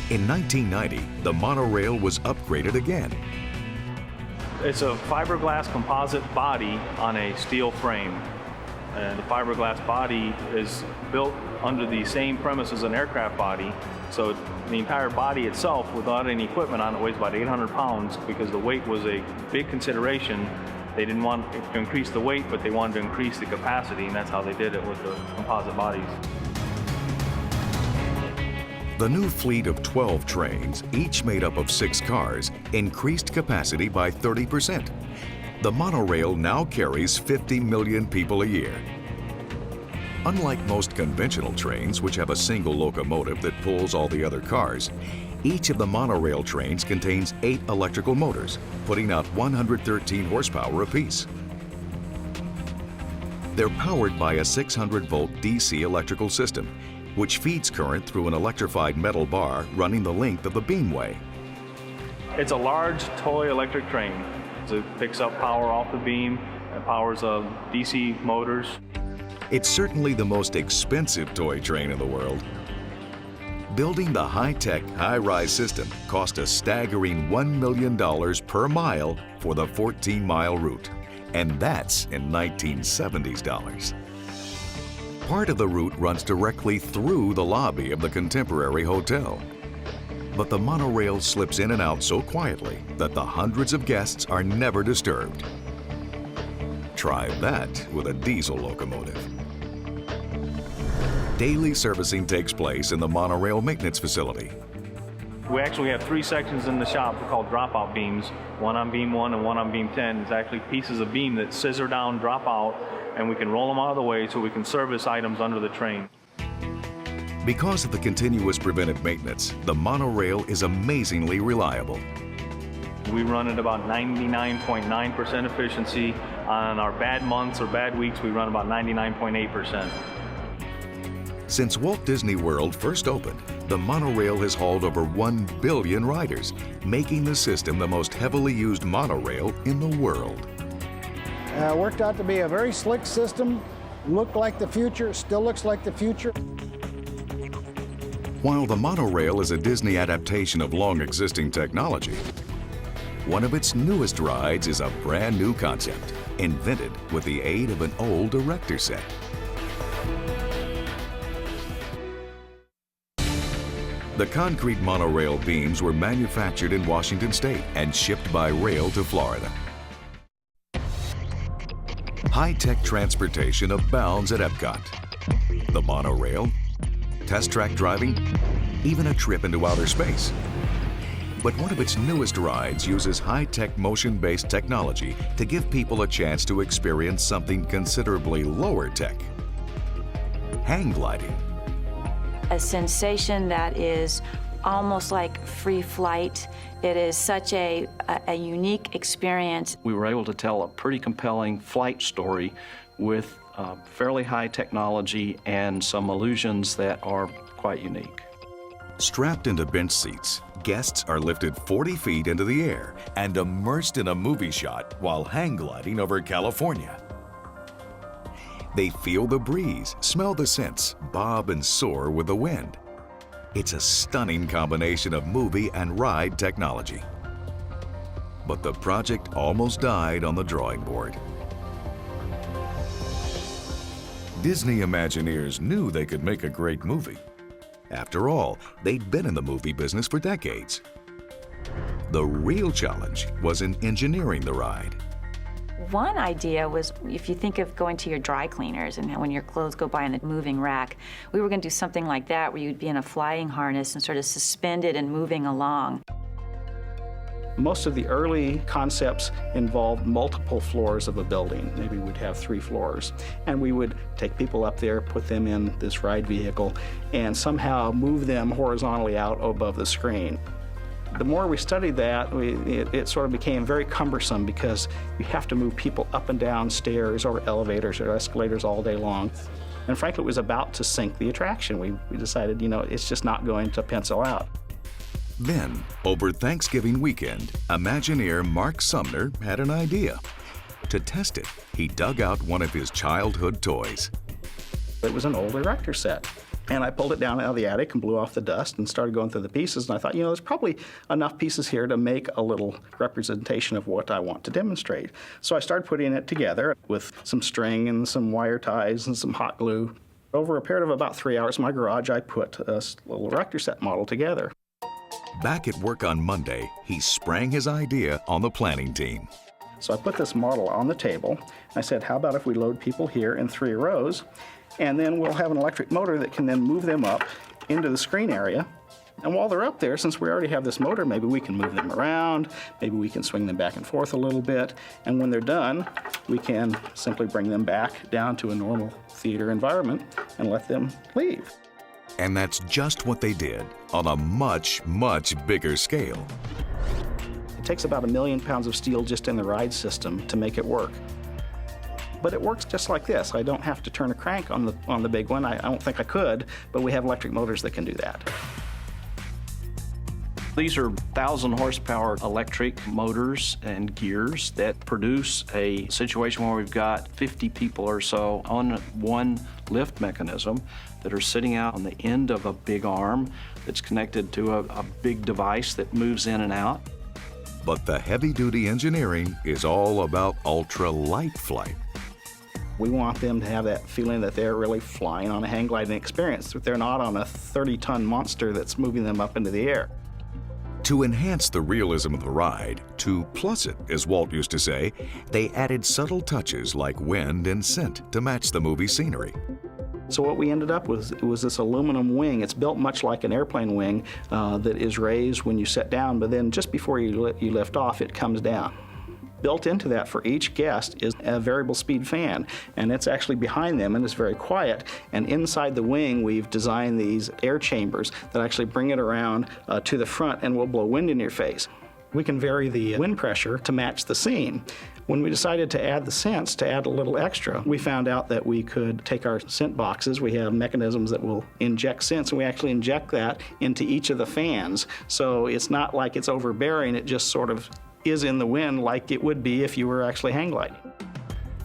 In 1990, the monorail was upgraded again. It's a fiberglass composite body on a steel frame. And the fiberglass body is built under the same premise as an aircraft body. So the entire body itself, without any equipment on it, weighs about 800 pounds because the weight was a big consideration. They didn't want to increase the weight, but they wanted to increase the capacity, and that's how they did it with the composite bodies. The new fleet of 12 trains, each made up of 6 cars, increased capacity by 30%. The monorail now carries 50 million people a year. Unlike most conventional trains, which have a single locomotive that pulls all the other cars, each of the monorail trains contains 8 electrical motors, putting out 113 horsepower apiece. They're powered by a 600-volt DC electrical system, which feeds current through an electrified metal bar running the length of the beamway. It's a large toy electric train. It picks up power off the beam and powers DC motors. It's certainly the most expensive toy train in the world. Building the high-tech, high-rise system cost a staggering $1 million per mile for the 14-mile route, and that's in 1970s dollars. Part of the route runs directly through the lobby of the Contemporary Hotel. But the monorail slips in and out so quietly that the hundreds of guests are never disturbed. Try that with a diesel locomotive. Daily servicing takes place in the monorail maintenance facility. We actually have 3 sections in the shop called dropout beams, one on beam 1 and one on beam 10. It's actually pieces of beam that scissor down, drop out, and we can roll them out of the way so we can service items under the train. Because of the continuous preventive maintenance, the monorail is amazingly reliable. We run at about 99.9% efficiency. On our bad months or bad weeks, we run about 99.8%. Since Walt Disney World first opened, the monorail has hauled over 1 billion riders, making the system the most heavily used monorail in the world. Worked out to be a very slick system, looked like the future, still looks like the future. While the monorail is a Disney adaptation of long-existing technology, one of its newest rides is a brand new concept, invented with the aid of an old erector set. The concrete monorail beams were manufactured in Washington State and shipped by rail to Florida. High-tech transportation abounds at Epcot. The monorail, test track driving, even a trip into outer space. But one of its newest rides uses high-tech motion-based technology to give people a chance to experience something considerably lower tech. Hang gliding. A sensation that is almost like free flight. It is such a unique experience. We were able to tell a pretty compelling flight story with fairly high technology and some illusions that are quite unique. Strapped into bench seats, guests are lifted 40 feet into the air and immersed in a movie shot while hang gliding over California. They feel the breeze, smell the scents, bob and soar with the wind. It's a stunning combination of movie and ride technology. But the project almost died on the drawing board. Disney Imagineers knew they could make a great movie. After all, they'd been in the movie business for decades. The real challenge was in engineering the ride. One idea was, if you think of going to your dry cleaners and when your clothes go by in a moving rack, we were going to do something like that where you'd be in a flying harness and sort of suspended and moving along. Most of the early concepts involved multiple floors of a building. Maybe we'd have 3 floors. And we would take people up there, put them in this ride vehicle, and somehow move them horizontally out above the screen. The more we studied that, it sort of became very cumbersome because you have to move people up and down stairs or elevators or escalators all day long. And frankly, it was about to sink the attraction. We decided, it's just not going to pencil out. Then, over Thanksgiving weekend, Imagineer Mark Sumner had an idea. To test it, he dug out one of his childhood toys. It was an old erector set. And I pulled it down out of the attic and blew off the dust and started going through the pieces. And I thought, there's probably enough pieces here to make a little representation of what I want to demonstrate. So I started putting it together with some string and some wire ties and some hot glue. Over a period of about 3 hours in my garage, I put a little erector set model together. Back at work on Monday, he sprang his idea on the planning team. So I put this model on the table. I said, how about if we load people here in 3 rows, and then we'll have an electric motor that can then move them up into the screen area. And while they're up there, since we already have this motor, maybe we can move them around, maybe we can swing them back and forth a little bit, and when they're done, we can simply bring them back down to a normal theater environment and let them leave. And that's just what they did on a much, much bigger scale. It takes about 1 million pounds of steel just in the ride system to make it work. But it works just like this. I don't have to turn a crank on the big one. I don't think I could, but we have electric motors that can do that. These are 1,000 horsepower electric motors and gears that produce a situation where we've got 50 people or so on one lift mechanism that are sitting out on the end of a big arm that's connected to a big device that moves in and out. But the heavy-duty engineering is all about ultra-light flight. We want them to have that feeling that they're really flying on a hang gliding experience, that they're not on a 30-ton monster that's moving them up into the air. To enhance the realism of the ride, to plus it, as Walt used to say, they added subtle touches like wind and scent to match the movie scenery. So what we ended up with was this aluminum wing. It's built much like an airplane wing that is raised when you set down, but then just before you lift off, it comes down. Built into that for each guest is a variable speed fan, and it's actually behind them and it's very quiet. And inside the wing, we've designed these air chambers that actually bring it around to the front and will blow wind in your face. We can vary the wind pressure to match the scene. When we decided to add the scents, to add a little extra, we found out that we could take our scent boxes. We have mechanisms that will inject scents, and we actually inject that into each of the fans. So it's not like it's overbearing, it just sort of is in the wind like it would be if you were actually hang gliding.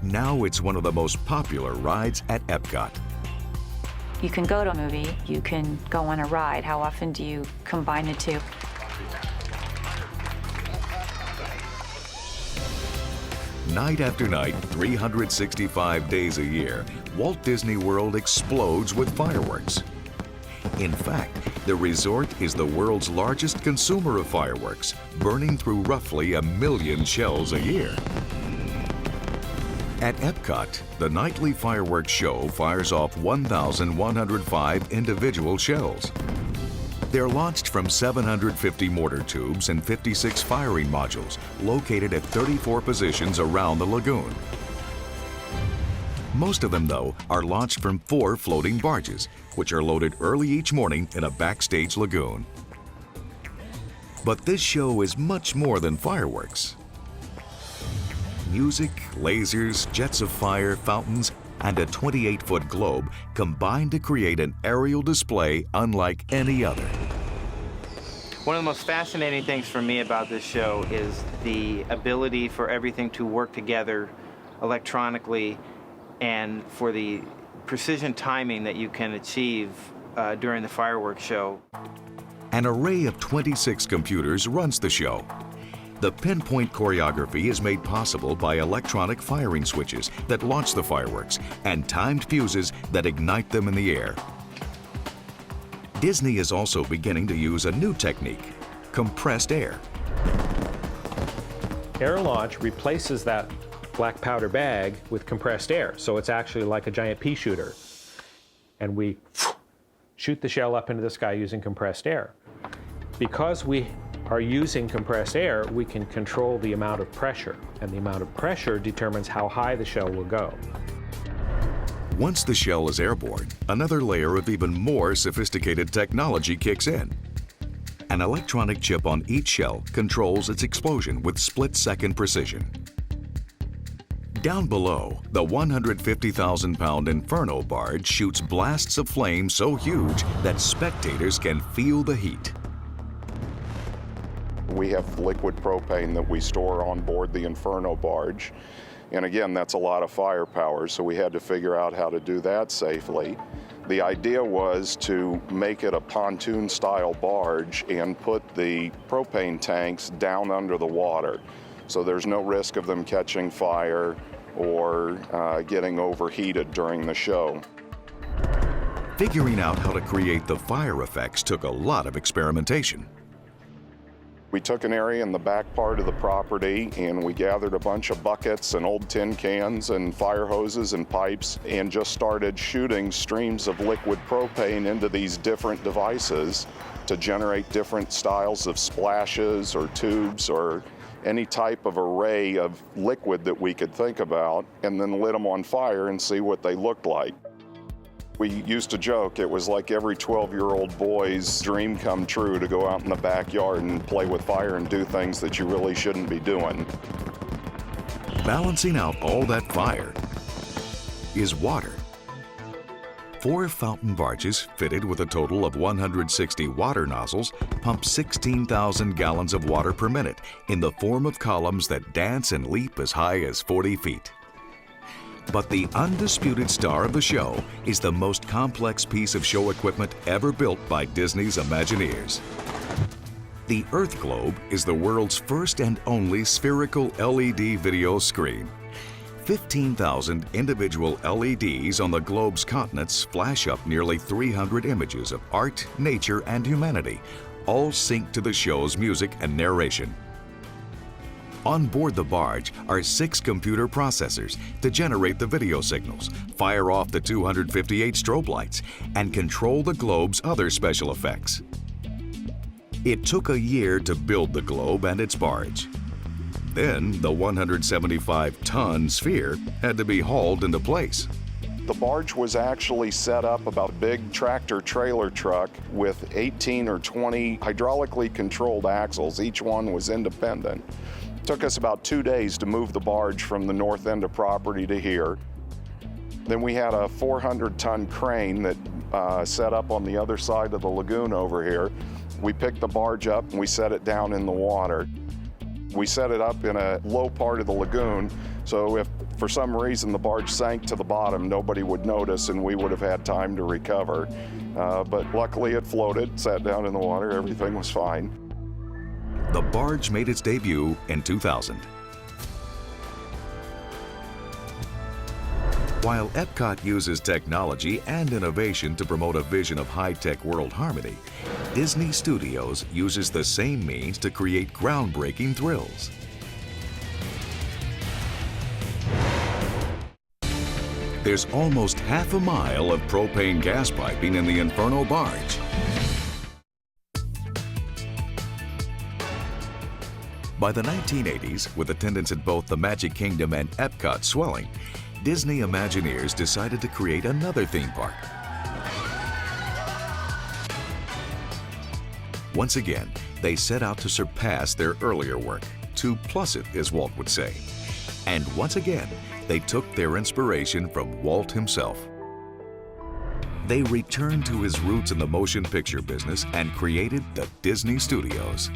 Now it's one of the most popular rides at Epcot. You can go to a movie, you can go on a ride. How often do you combine the two? Night after night, 365 days a year, Walt Disney World explodes with fireworks. In fact, the resort is the world's largest consumer of fireworks, burning through roughly 1 million shells a year. At Epcot, the nightly fireworks show fires off 1,105 individual shells. They're launched from 750 mortar tubes and 56 firing modules located at 34 positions around the lagoon. Most of them, though, are launched from 4 floating barges, which are loaded early each morning in a backstage lagoon. But this show is much more than fireworks. Music, lasers, jets of fire, fountains, and a 28-foot globe combine to create an aerial display unlike any other. One of the most fascinating things for me about this show is the ability for everything to work together electronically and for the precision timing that you can achieve during the fireworks show. An array of 26 computers runs the show. The pinpoint choreography is made possible by electronic firing switches that launch the fireworks and timed fuses that ignite them in the air. Disney is also beginning to use a new technique, compressed air. Air launch replaces that black powder bag with compressed air, so it's actually like a giant pea shooter. And we shoot the shell up into the sky using compressed air. Because we are using compressed air, we can control the amount of pressure, and the amount of pressure determines how high the shell will go. Once the shell is airborne, another layer of even more sophisticated technology kicks in. An electronic chip on each shell controls its explosion with split-second precision. Down below, the 150,000-pound Inferno barge shoots blasts of flame so huge that spectators can feel the heat. We have liquid propane that we store on board the Inferno barge. And again, that's a lot of firepower, so we had to figure out how to do that safely. The idea was to make it a pontoon-style barge and put the propane tanks down under the water, so there's no risk of them catching fire or getting overheated during the show. Figuring out how to create the fire effects took a lot of experimentation. We took an area in the back part of the property and we gathered a bunch of buckets and old tin cans and fire hoses and pipes and just started shooting streams of liquid propane into these different devices to generate different styles of splashes or tubes or any type of array of liquid that we could think about, and then lit them on fire and see what they looked like. We used to joke it was like every 12-year-old boy's dream come true to go out in the backyard and play with fire and do things that you really shouldn't be doing. Balancing out all that fire is water. 4 fountain barges fitted with a total of 160 water nozzles pump 16,000 gallons of water per minute in the form of columns that dance and leap as high as 40 feet. But the undisputed star of the show is the most complex piece of show equipment ever built by Disney's Imagineers. The Earth Globe is the world's first and only spherical LED video screen. 15,000 individual LEDs on the globe's continents flash up nearly 300 images of art, nature, and humanity, all synced to the show's music and narration. On board the barge are 6 computer processors to generate the video signals, fire off the 258 strobe lights, and control the globe's other special effects. It took a year to build the globe and its barge. Then the 175-ton sphere had to be hauled into place. The barge was actually set up about a big tractor trailer truck with 18 or 20 hydraulically controlled axles. Each one was independent. It took us about 2 days to move the barge from the north end of property to here. Then we had a 400-ton crane that set up on the other side of the lagoon over here. We picked the barge up and we set it down in the water. We set it up in a low part of the lagoon, so if for some reason the barge sank to the bottom, nobody would notice and we would have had time to recover. But luckily it floated, sat down in the water, everything was fine. The barge made its debut in 2000. While Epcot uses technology and innovation to promote a vision of high-tech world harmony, Disney Studios uses the same means to create groundbreaking thrills. There's almost half a mile of propane gas piping in the Inferno barge. By the 1980s, with attendance at both the Magic Kingdom and Epcot swelling, Disney Imagineers decided to create another theme park. Once again, they set out to surpass their earlier work, to plus it, as Walt would say. And once again, they took their inspiration from Walt himself. They returned to his roots in the motion picture business and created the Disney Studios.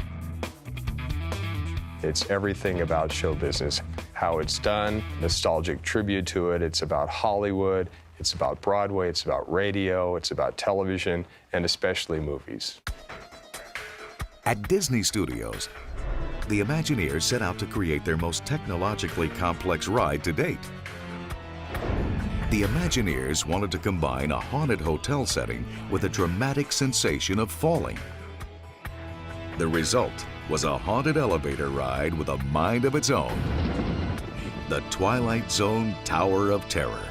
It's everything about show business, how it's done, nostalgic tribute to it. It's about Hollywood, it's about Broadway, it's about radio, it's about television, and especially movies. At Disney Studios, the Imagineers set out to create their most technologically complex ride to date. The Imagineers wanted to combine a haunted hotel setting with a dramatic sensation of falling. The result was a haunted elevator ride with a mind of its own. The Twilight Zone Tower of Terror.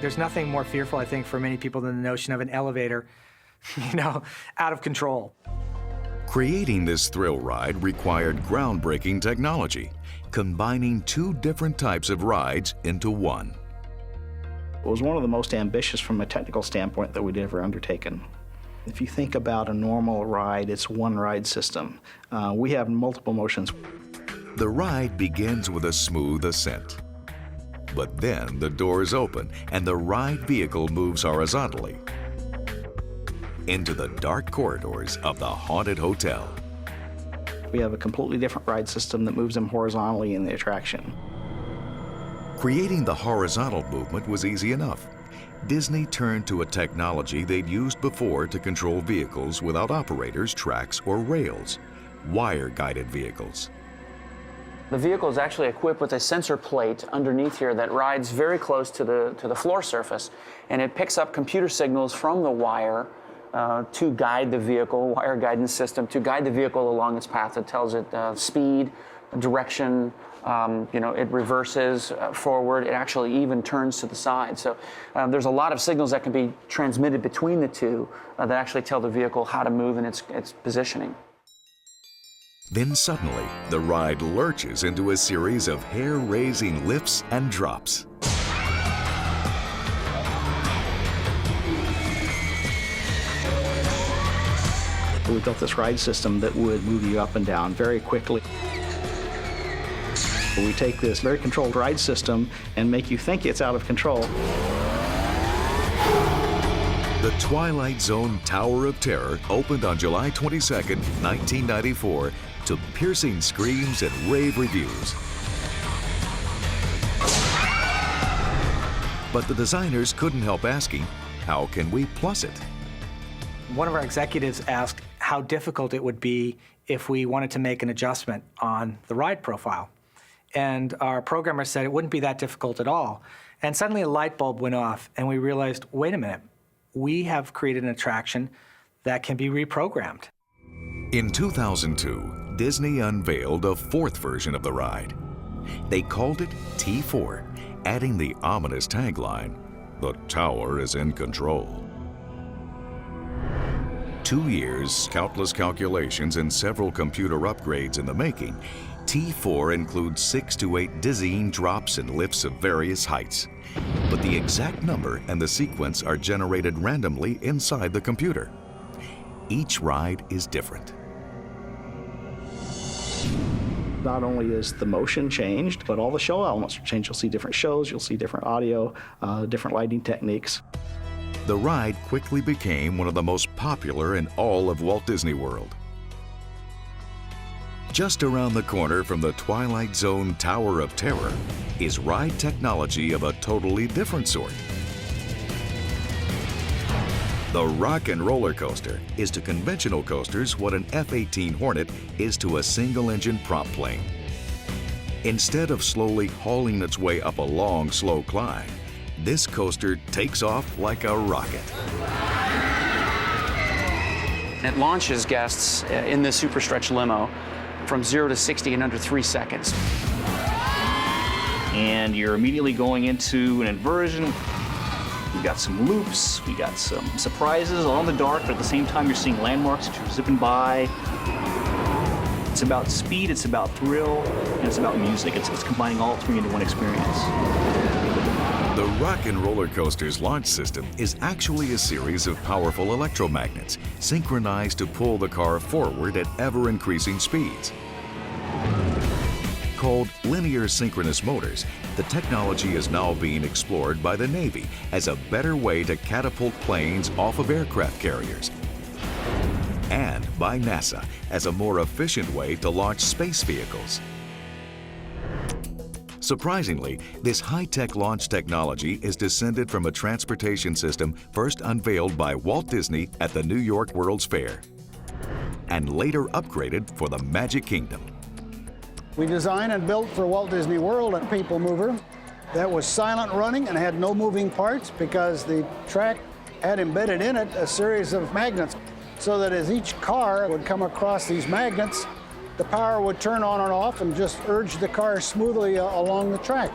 There's nothing more fearful, I think, for many people than the notion of an elevator, out of control. Creating this thrill ride required groundbreaking technology, combining two different types of rides into one. It was one of the most ambitious from a technical standpoint that we'd ever undertaken. If you think about a normal ride, it's one ride system. We have multiple motions. The ride begins with a smooth ascent. But then the doors open and the ride vehicle moves horizontally into the dark corridors of the haunted hotel. We have a completely different ride system that moves them horizontally in the attraction. Creating the horizontal movement was easy enough. Disney turned to a technology they'd used before to control vehicles without operators, tracks, or rails: wire-guided vehicles. The vehicle is actually equipped with a sensor plate underneath here that rides very close to the floor surface, and it picks up computer signals from the wire to guide the vehicle, wire guidance system, to guide the vehicle along its path. It tells it speed, direction, it reverses forward. It actually even turns to the side. So there's a lot of signals that can be transmitted between the two that actually tell the vehicle how to move in its positioning. Then suddenly, the ride lurches into a series of hair-raising lifts and drops. We built this ride system that would move you up and down very quickly. We take this very controlled ride system and make you think it's out of control. The Twilight Zone Tower of Terror opened on July 22, 1994, to piercing screams and rave reviews. But the designers couldn't help asking, how can we plus it? One of our executives asked how difficult it would be if we wanted to make an adjustment on the ride profile. And our programmer said it wouldn't be that difficult at all. And suddenly a light bulb went off, and we realized, wait a minute, we have created an attraction that can be reprogrammed. In 2002, Disney unveiled a fourth version of the ride. They called it T4, adding the ominous tagline, "The tower is in control." 2 years, countless calculations, and several computer upgrades in the making, T4 includes 6 to 8 dizzying drops and lifts of various heights. But the exact number and the sequence are generated randomly inside the computer. Each ride is different. Not only is the motion changed, but all the show elements are changed. You'll see different shows, you'll see different audio, different lighting techniques. The ride quickly became one of the most popular in all of Walt Disney World. Just around the corner from the Twilight Zone Tower of Terror is ride technology of a totally different sort. The Rock and Roller Coaster is to conventional coasters what an F-18 Hornet is to a single-engine prop plane. Instead of slowly hauling its way up a long, slow climb, this coaster takes off like a rocket. It launches guests in this super stretch limo from 0 to 60 in under 3 seconds. And you're immediately going into an inversion. We got some loops, we got some surprises all in the dark, but at the same time you're seeing landmarks that you're zipping by. It's about speed, it's about thrill, and it's about music. It's combining all three into one experience. The Rock and Roller Coaster's launch system is actually a series of powerful electromagnets synchronized to pull the car forward at ever-increasing speeds. Called linear synchronous motors, the technology is now being explored by the Navy as a better way to catapult planes off of aircraft carriers, and by NASA as a more efficient way to launch space vehicles. Surprisingly, this high-tech launch technology is descended from a transportation system first unveiled by Walt Disney at the New York World's Fair, and later upgraded for the Magic Kingdom. We designed and built for Walt Disney World a people mover that was silent running and had no moving parts because the track had embedded in it a series of magnets, so that as each car would come across these magnets, the power would turn on and off and just urge the car smoothly along the track.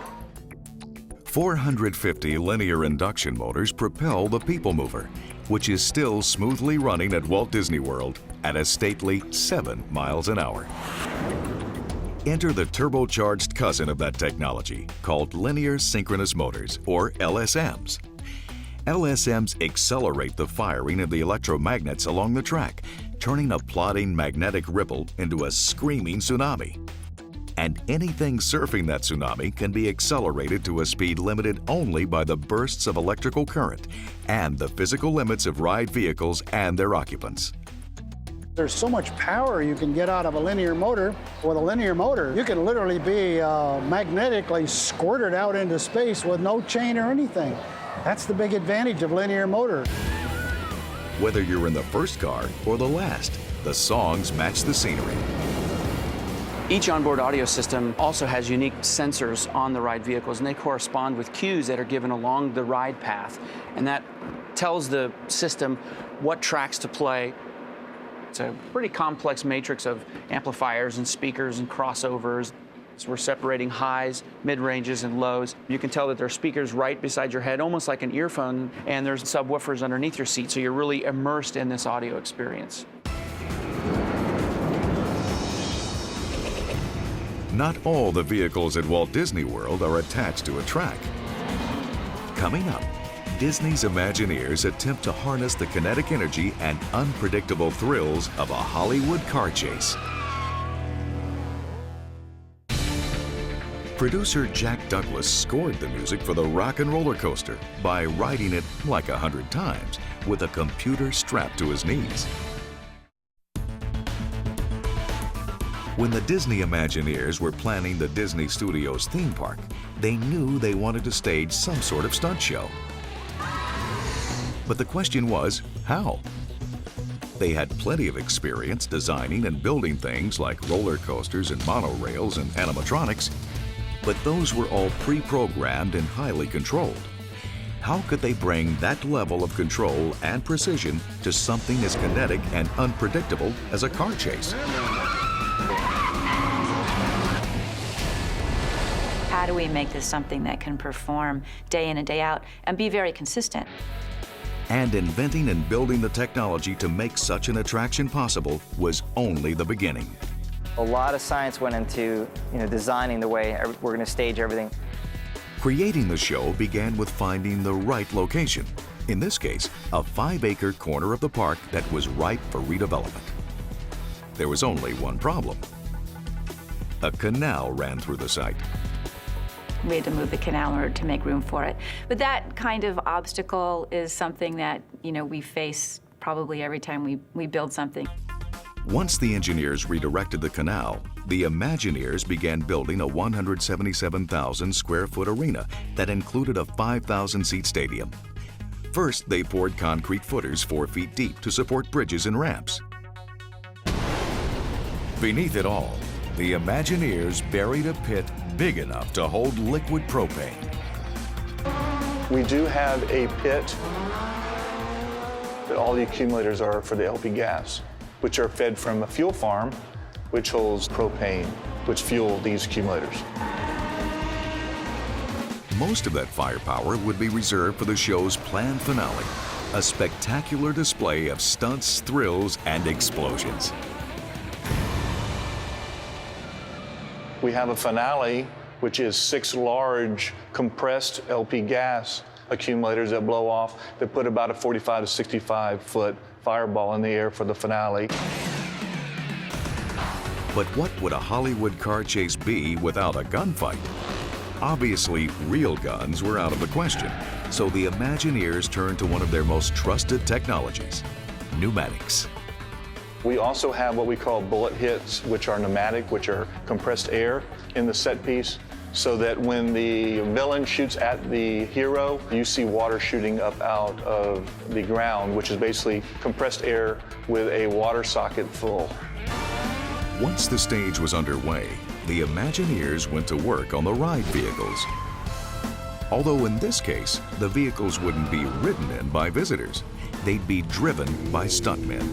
450 linear induction motors propel the People Mover, which is still smoothly running at Walt Disney World at a stately 7 miles an hour. Enter the turbocharged cousin of that technology, called linear synchronous motors, or LSMs. LSMs accelerate the firing of the electromagnets along the track, turning a plodding magnetic ripple into a screaming tsunami. And anything surfing that tsunami can be accelerated to a speed limited only by the bursts of electrical current and the physical limits of ride vehicles and their occupants. There's so much power you can get out of a linear motor. With a linear motor, you can literally be magnetically squirted out into space with no chain or anything. That's the big advantage of linear motor. Whether you're in the first car or the last, the songs match the scenery. Each onboard audio system also has unique sensors on the ride vehicles, and they correspond with cues that are given along the ride path. And that tells the system what tracks to play. It's a pretty complex matrix of amplifiers and speakers and crossovers. So we're separating highs, mid-ranges, and lows. You can tell that there are speakers right beside your head, almost like an earphone, and there's subwoofers underneath your seat, so you're really immersed in this audio experience. Not all the vehicles at Walt Disney World are attached to a track. Coming up, Disney's Imagineers attempt to harness the kinetic energy and unpredictable thrills of a Hollywood car chase. Producer Jack Douglas scored the music for the Rock and Roller Coaster by writing it like 100 times with a computer strapped to his knees. When the Disney Imagineers were planning the Disney Studios theme park, they knew they wanted to stage some sort of stunt show. But the question was, how? They had plenty of experience designing and building things like roller coasters and monorails and animatronics, but those were all pre-programmed and highly controlled. How could they bring that level of control and precision to something as kinetic and unpredictable as a car chase? How do we make this something that can perform day in and day out and be very consistent? And inventing and building the technology to make such an attraction possible was only the beginning. A lot of science went into designing the way we're going to stage everything. Creating the show began with finding the right location. In this case, a 5-acre corner of the park that was ripe for redevelopment. There was only one problem. A canal ran through the site. We had to move the canal in order to make room for it. But that kind of obstacle is something that we face probably every time we build something. Once the engineers redirected the canal, the Imagineers began building a 177,000 square foot arena that included a 5,000-seat stadium. First, they poured concrete footers 4 feet deep to support bridges and ramps. Beneath it all, the Imagineers buried a pit big enough to hold liquid propane. We do have a pit that all the accumulators are for the LP gas, which are fed from a fuel farm, which holds propane, which fuel these accumulators. Most of that firepower would be reserved for the show's planned finale, a spectacular display of stunts, thrills, and explosions. We have a finale which is 6 large compressed LP gas accumulators that blow off that put about a 45 to 65 foot fireball in the air for the finale. But what would a Hollywood car chase be without a gunfight? Obviously, real guns were out of the question, so the Imagineers turned to one of their most trusted technologies, pneumatics. We also have what we call bullet hits, which are pneumatic, which are compressed air in the set piece, so that when the villain shoots at the hero, you see water shooting up out of the ground, which is basically compressed air with a water socket full. Once the stage was underway, the Imagineers went to work on the ride vehicles. Although in this case, the vehicles wouldn't be ridden in by visitors, they'd be driven by stuntmen.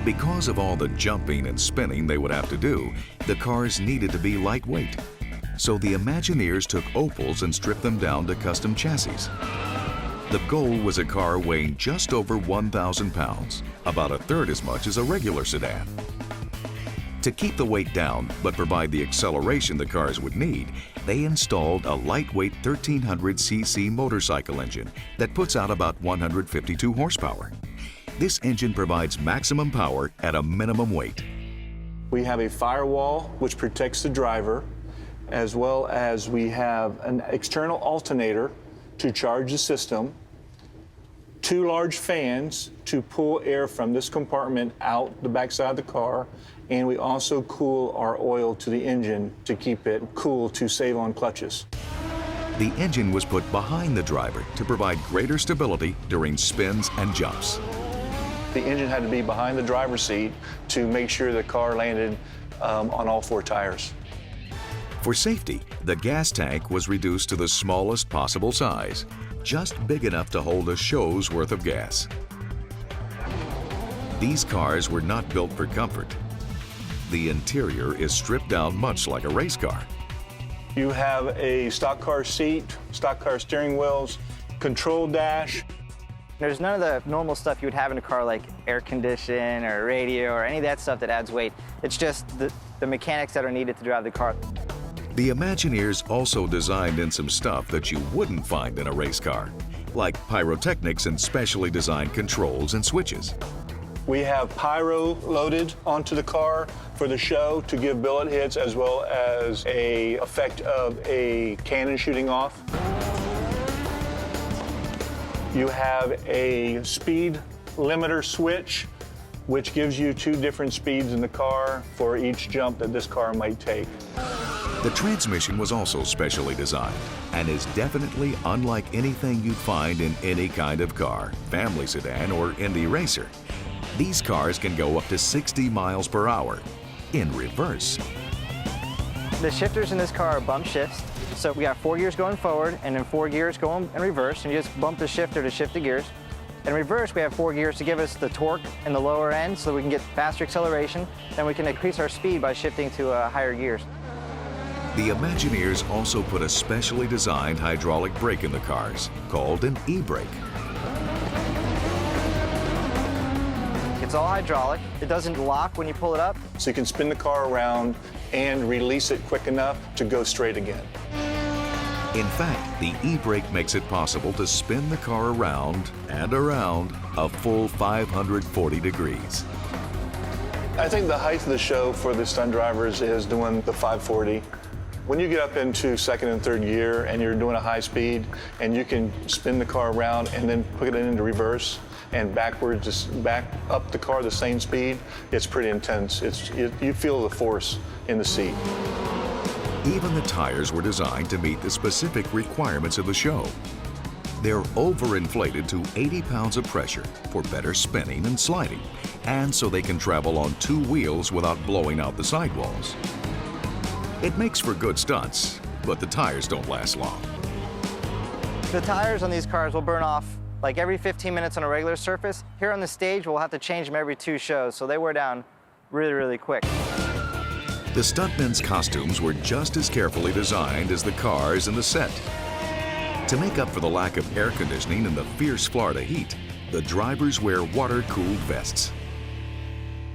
Because of all the jumping and spinning they would have to do, the cars needed to be lightweight. So the Imagineers took opals and stripped them down to custom chassis. The goal was a car weighing just over 1,000 pounds, about a third as much as a regular sedan. To keep the weight down, but provide the acceleration the cars would need, they installed a lightweight 1,300cc motorcycle engine that puts out about 152 horsepower. This engine provides maximum power at a minimum weight. We have a firewall which protects the driver, as well as we have an external alternator to charge the system, 2 large fans to pull air from this compartment out the backside of the car, and we also cool our oil to the engine to keep it cool to save on clutches. The engine was put behind the driver to provide greater stability during spins and jumps. The engine had to be behind the driver's seat to make sure the car landed on all 4 tires. For safety, the gas tank was reduced to the smallest possible size, just big enough to hold a show's worth of gas. These cars were not built for comfort. The interior is stripped down much like a race car. You have a stock car seat, stock car steering wheels, control dash. There's none of the normal stuff you would have in a car like air condition or radio or any of that stuff that adds weight. It's just the mechanics that are needed to drive the car. The Imagineers also designed in some stuff that you wouldn't find in a race car, like pyrotechnics and specially designed controls and switches. We have pyro loaded onto the car for the show to give bullet hits, as well as a effect of a cannon shooting off. You have a speed limiter switch, which gives you 2 different speeds in the car for each jump that this car might take. The transmission was also specially designed and is definitely unlike anything you'd find in any kind of car, family sedan, or Indy racer. These cars can go up to 60 miles per hour in reverse. The shifters in this car are bump shifts. So we got 4 gears going forward and then 4 gears going in reverse, and you just bump the shifter to shift the gears. In reverse, we have 4 gears to give us the torque in the lower end so we can get faster acceleration. Then we can increase our speed by shifting to higher gears. The Imagineers also put a specially designed hydraulic brake in the cars, called an e-brake. It's all hydraulic. It doesn't lock when you pull it up. So you can spin the car around and release it quick enough to go straight again. In fact, the e-brake makes it possible to spin the car around and around a full 540 degrees. I think the height of the show for the stunt drivers is doing the 540. When you get up into 2nd and 3rd gear and you're doing a high speed and you can spin the car around and then put it into reverse and backwards, just back up the car the same speed, it's pretty intense. You feel the force in the seat. Even the tires were designed to meet the specific requirements of the show. They're overinflated to 80 pounds of pressure for better spinning and sliding, and so they can travel on 2 wheels without blowing out the sidewalls. It makes for good stunts, but the tires don't last long. The tires on these cars will burn off like every 15 minutes on a regular surface. Here on the stage, we'll have to change them every 2 shows, so they wear down really, really quick. The stuntmen's costumes were just as carefully designed as the cars and the set. To make up for the lack of air conditioning and the fierce Florida heat, the drivers wear water-cooled vests.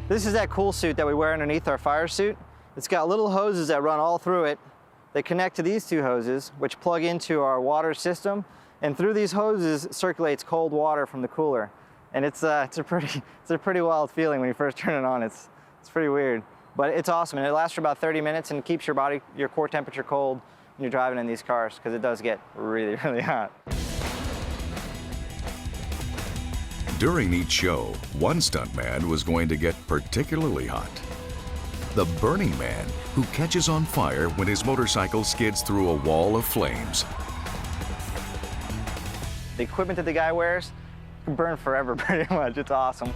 This is that cool suit that we wear underneath our fire suit. It's got little hoses that run all through it, They connect to these two hoses, which plug into our water system, and through these hoses circulates cold water from the cooler. And it's a pretty wild feeling when you first turn it on. It's pretty weird, but it's awesome, and it lasts for about 30 minutes and keeps your core temperature cold when you're driving in these cars, because it does get really, really hot. During each show, one stuntman was going to get particularly hot. The Burning Man, who catches on fire when his motorcycle skids through a wall of flames. The equipment that the guy wears can burn forever, pretty much. It's awesome.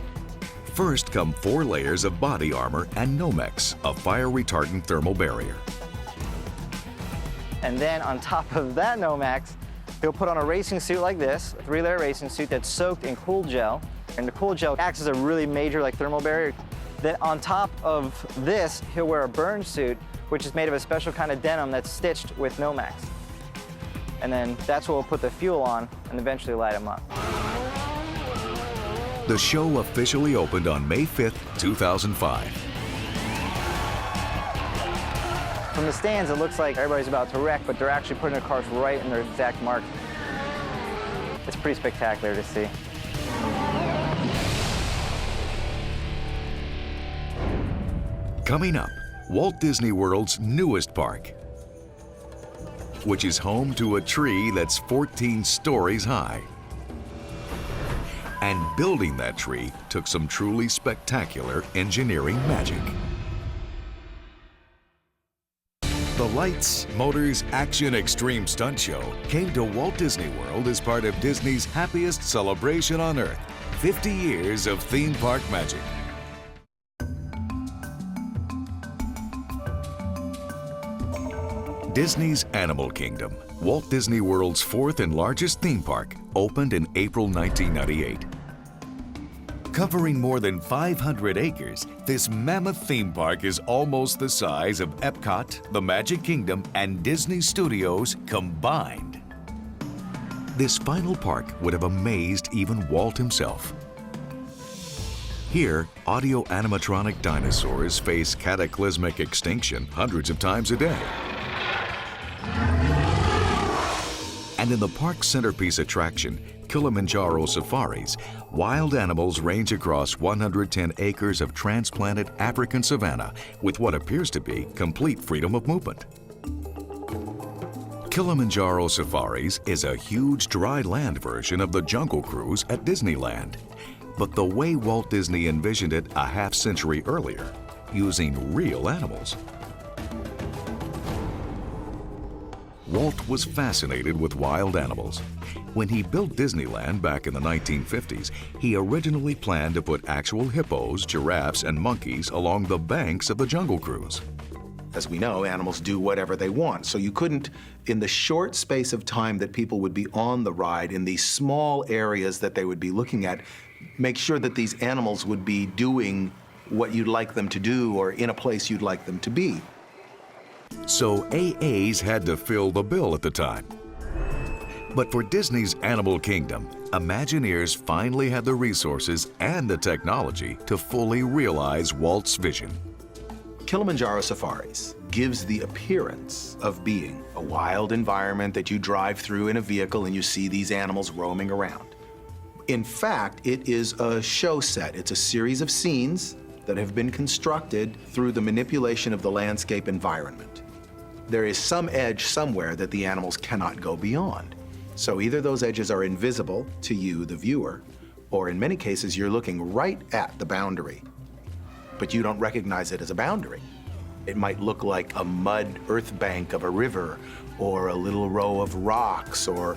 First come 4 layers of body armor and Nomex, a fire-retardant thermal barrier. And then on top of that Nomex, he'll put on a racing suit like this, a 3-layer racing suit that's soaked in cool gel. And the cool gel acts as a really major thermal barrier. Then on top of this, he'll wear a burn suit, which is made of a special kind of denim that's stitched with Nomex. And then that's what we'll put the fuel on and eventually light him up. The show officially opened on May 5th, 2005. From the stands, it looks like everybody's about to wreck, but they're actually putting their cars right in their exact mark. It's pretty spectacular to see. Coming up, Walt Disney World's newest park, which is home to a tree that's 14 stories high. And building that tree took some truly spectacular engineering magic. The Lights, Motors, Action Extreme Stunt Show came to Walt Disney World as part of Disney's happiest celebration on Earth, 50 years of theme park magic. Disney's Animal Kingdom, Walt Disney World's 4th and largest theme park, opened in April 1998. Covering more than 500 acres, this mammoth theme park is almost the size of Epcot, the Magic Kingdom, and Disney Studios combined. This final park would have amazed even Walt himself. Here, audio-animatronic dinosaurs face cataclysmic extinction hundreds of times a day. And in the park's centerpiece attraction, Kilimanjaro Safaris, wild animals range across 110 acres of transplanted African savanna with what appears to be complete freedom of movement. Kilimanjaro Safaris is a huge dry land version of the Jungle Cruise at Disneyland, but the way Walt Disney envisioned it a half-century earlier, using real animals. Walt was fascinated with wild animals. When he built Disneyland back in the 1950s, he originally planned to put actual hippos, giraffes, and monkeys along the banks of the Jungle Cruise. As we know, animals do whatever they want, so you couldn't, in the short space of time that people would be on the ride, in these small areas that they would be looking at, make sure that these animals would be doing what you'd like them to do or in a place you'd like them to be. So AAs had to fill the bill at the time. But for Disney's Animal Kingdom, Imagineers finally had the resources and the technology to fully realize Walt's vision. Kilimanjaro Safaris gives the appearance of being a wild environment that you drive through in a vehicle and you see these animals roaming around. In fact, it is a show set. It's a series of scenes that have been constructed through the manipulation of the landscape environment. There is some edge somewhere that the animals cannot go beyond. So either those edges are invisible to you, the viewer, or in many cases you're looking right at the boundary, but you don't recognize it as a boundary. It might look like a mud earth bank of a river, or a little row of rocks, or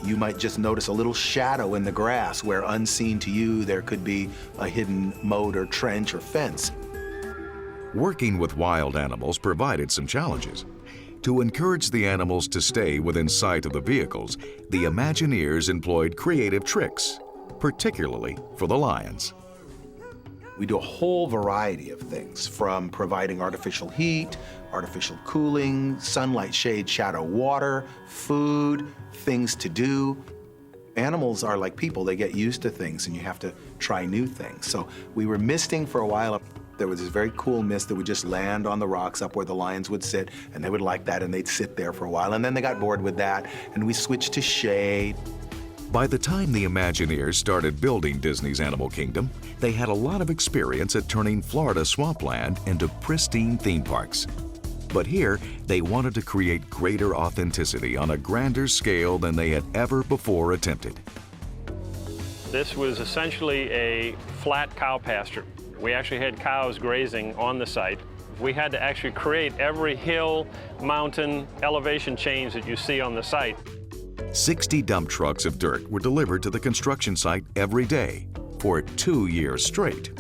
you might just notice a little shadow in the grass where unseen to you there could be a hidden moat or trench or fence. Working with wild animals provided some challenges. To encourage the animals to stay within sight of the vehicles, the Imagineers employed creative tricks, particularly for the lions. We do a whole variety of things, from providing artificial heat, artificial cooling, sunlight, shade, shadow, water, food, things to do. Animals are like people, they get used to things and you have to try new things. So we were misting for a while. There was this very cool mist that would just land on the rocks up where the lions would sit, and they would like that, and they'd sit there for a while, and then they got bored with that, and we switched to shade. By the time the Imagineers started building Disney's Animal Kingdom, they had a lot of experience at turning Florida swampland into pristine theme parks. But here, they wanted to create greater authenticity on a grander scale than they had ever before attempted. This was essentially a flat cow pasture. We actually had cows grazing on the site. We had to actually create every hill, mountain, elevation change that you see on the site. 60 dump trucks of dirt were delivered to the construction site every day for 2 years straight.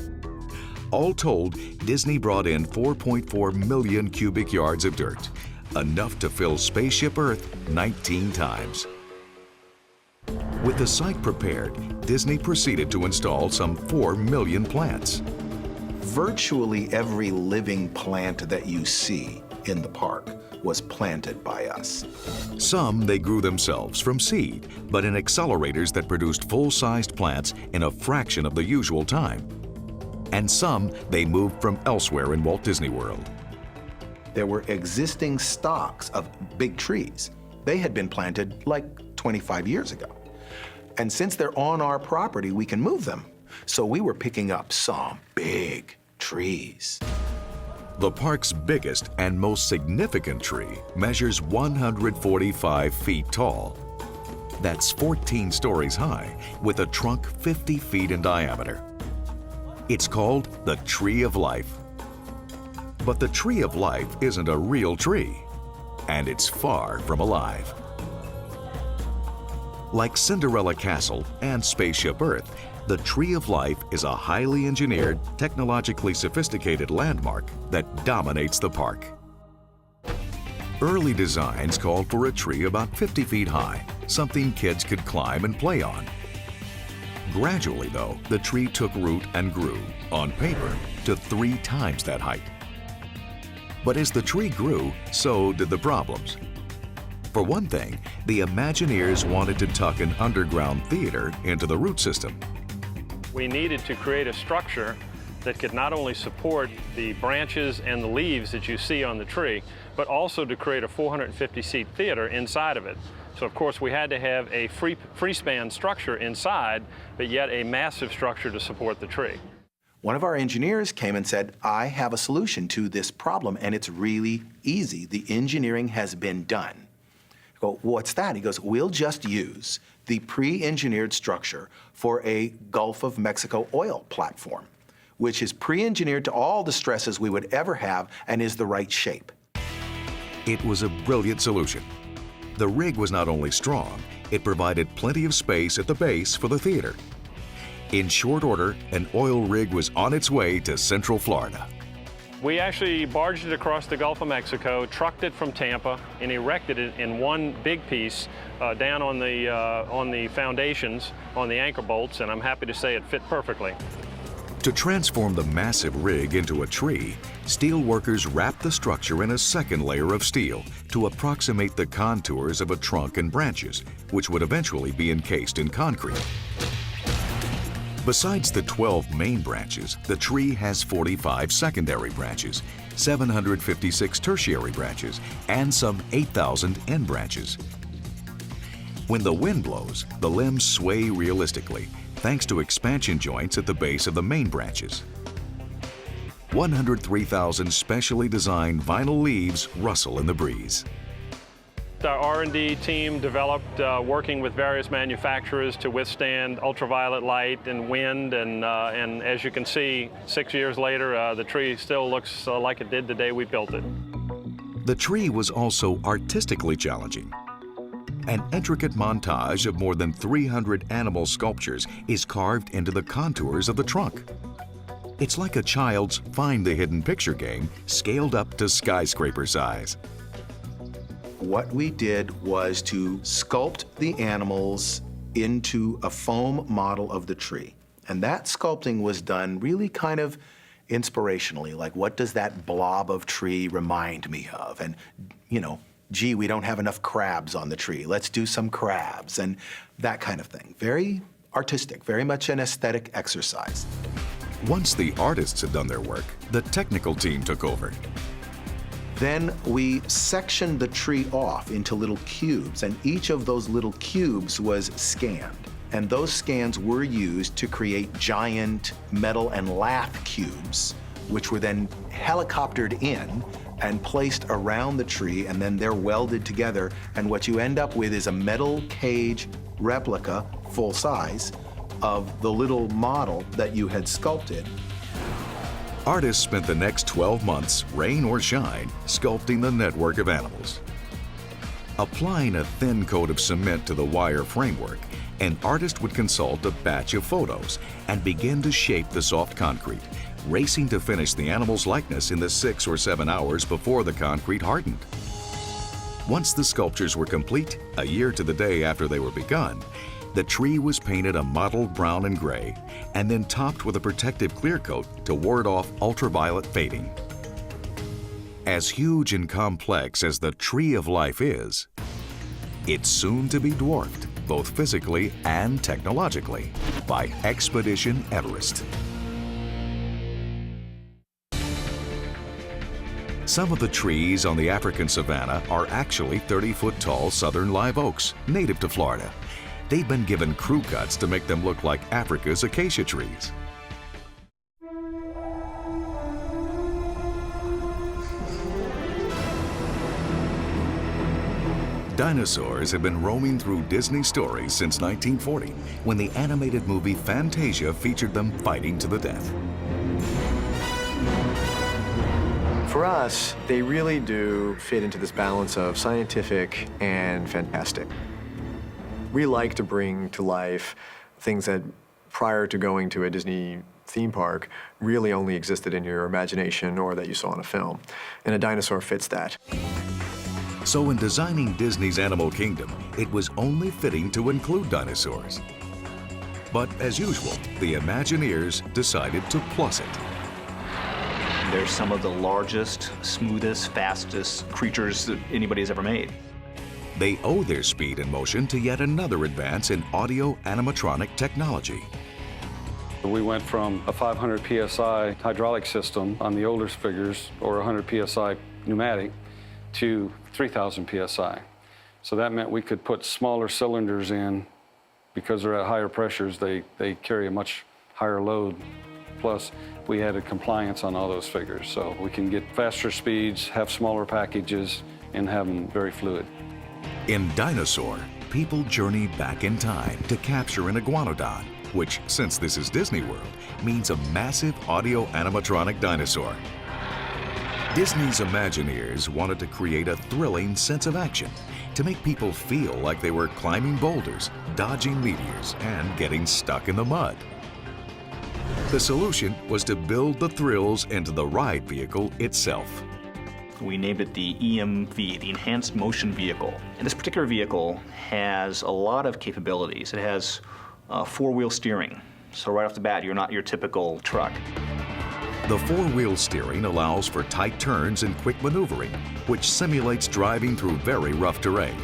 All told, Disney brought in 4.4 million cubic yards of dirt, enough to fill Spaceship Earth 19 times. With the site prepared, Disney proceeded to install some 4 million plants. Virtually every living plant that you see in the park was planted by us. Some they grew themselves from seed, but in accelerators that produced full-sized plants in a fraction of the usual time. And some they moved from elsewhere in Walt Disney World. There were existing stocks of big trees. They had been planted like 25 years ago. And since they're on our property, we can move them. So we were picking up some big trees. The park's biggest and most significant tree measures 145 feet tall. That's 14 stories high, with a trunk 50 feet in diameter. It's called the Tree of Life. But the Tree of Life isn't a real tree, and it's far from alive. Like Cinderella Castle and Spaceship Earth, the Tree of Life is a highly engineered, technologically sophisticated landmark that dominates the park. Early designs called for a tree about 50 feet high, something kids could climb and play on. Gradually, though, the tree took root and grew, on paper, to 3 times that height. But as the tree grew, so did the problems. For one thing, the Imagineers wanted to tuck an underground theater into the root system. We needed to create a structure that could not only support the branches and the leaves that you see on the tree, but also to create a 450-seat theater inside of it. So of course we had to have a free-span structure inside, but yet a massive structure to support the tree. One of our engineers came and said, I have a solution to this problem, and it's really easy. The engineering has been done. I go, what's that? He goes, we'll just use the pre-engineered structure for a Gulf of Mexico oil platform, which is pre-engineered to all the stresses we would ever have and is the right shape. It was a brilliant solution. The rig was not only strong, it provided plenty of space at the base for the theater. In short order, an oil rig was on its way to Central Florida. We actually barged it across the Gulf of Mexico, trucked it from Tampa, and erected it in one big piece down on the foundations, on the anchor bolts, and I'm happy to say it fit perfectly. To transform the massive rig into a tree, steel workers wrapped the structure in a second layer of steel to approximate the contours of a trunk and branches, which would eventually be encased in concrete. Besides the 12 main branches, the tree has 45 secondary branches, 756 tertiary branches, and some 8,000 end branches. When the wind blows, the limbs sway realistically, thanks to expansion joints at the base of the main branches. 103,000 specially designed vinyl leaves rustle in the breeze. Our R&D team developed, working with various manufacturers to withstand ultraviolet light and wind, and as you can see, 6 years later, the tree still looks like it did the day we built it. The tree was also artistically challenging. An intricate montage of more than 300 animal sculptures is carved into the contours of the trunk. It's like a child's Find the Hidden Picture game scaled up to skyscraper size. What we did was to sculpt the animals into a foam model of the tree. And that sculpting was done really kind of inspirationally, like what does that blob of tree remind me of? And, you know, gee, we don't have enough crabs on the tree. Let's do some crabs, and that kind of thing. Very artistic, very much an aesthetic exercise. Once the artists had done their work, the technical team took over. Then we sectioned the tree off into little cubes, and each of those little cubes was scanned. And those scans were used to create giant metal and lath cubes, which were then helicoptered in and placed around the tree, and then they're welded together. And what you end up with is a metal cage replica, full size, of the little model that you had sculpted. Artists spent the next 12 months, rain or shine, sculpting the network of animals. Applying a thin coat of cement to the wire framework, an artist would consult a batch of photos and begin to shape the soft concrete, racing to finish the animal's likeness in the 6 or 7 hours before the concrete hardened. Once the sculptures were complete, a year to the day after they were begun, the tree was painted a mottled brown and gray, and then topped with a protective clear coat to ward off ultraviolet fading. As huge and complex as the Tree of Life is, it's soon to be dwarfed, both physically and technologically, by Expedition Everest. Some of the trees on the African savanna are actually 30-foot tall southern live oaks, native to Florida. They've been given crew cuts to make them look like Africa's acacia trees. Dinosaurs have been roaming through Disney stories since 1940, when the animated movie Fantasia featured them fighting to the death. For us, they really do fit into this balance of scientific and fantastic. We like to bring to life things that, prior to going to a Disney theme park, really only existed in your imagination or that you saw in a film. And a dinosaur fits that. So in designing Disney's Animal Kingdom, it was only fitting to include dinosaurs. But as usual, the Imagineers decided to plus it. They're some of the largest, smoothest, fastest creatures that anybody has ever made. They owe their speed and motion to yet another advance in audio-animatronic technology. We went from a 500 PSI hydraulic system on the older figures, or 100 PSI pneumatic, to 3,000 PSI. So that meant we could put smaller cylinders in. Because they're at higher pressures, they carry a much higher load. Plus, we had a compliance on all those figures. So we can get faster speeds, have smaller packages, and have them very fluid. In Dinosaur, people journey back in time to capture an iguanodon, which, since this is Disney World, means a massive audio-animatronic dinosaur. Disney's Imagineers wanted to create a thrilling sense of action, to make people feel like they were climbing boulders, dodging meteors, and getting stuck in the mud. The solution was to build the thrills into the ride vehicle itself. We named it the EMV, the Enhanced Motion Vehicle. And this particular vehicle has a lot of capabilities. It has four-wheel steering. So right off the bat, you're not your typical truck. The four-wheel steering allows for tight turns and quick maneuvering, which simulates driving through very rough terrain.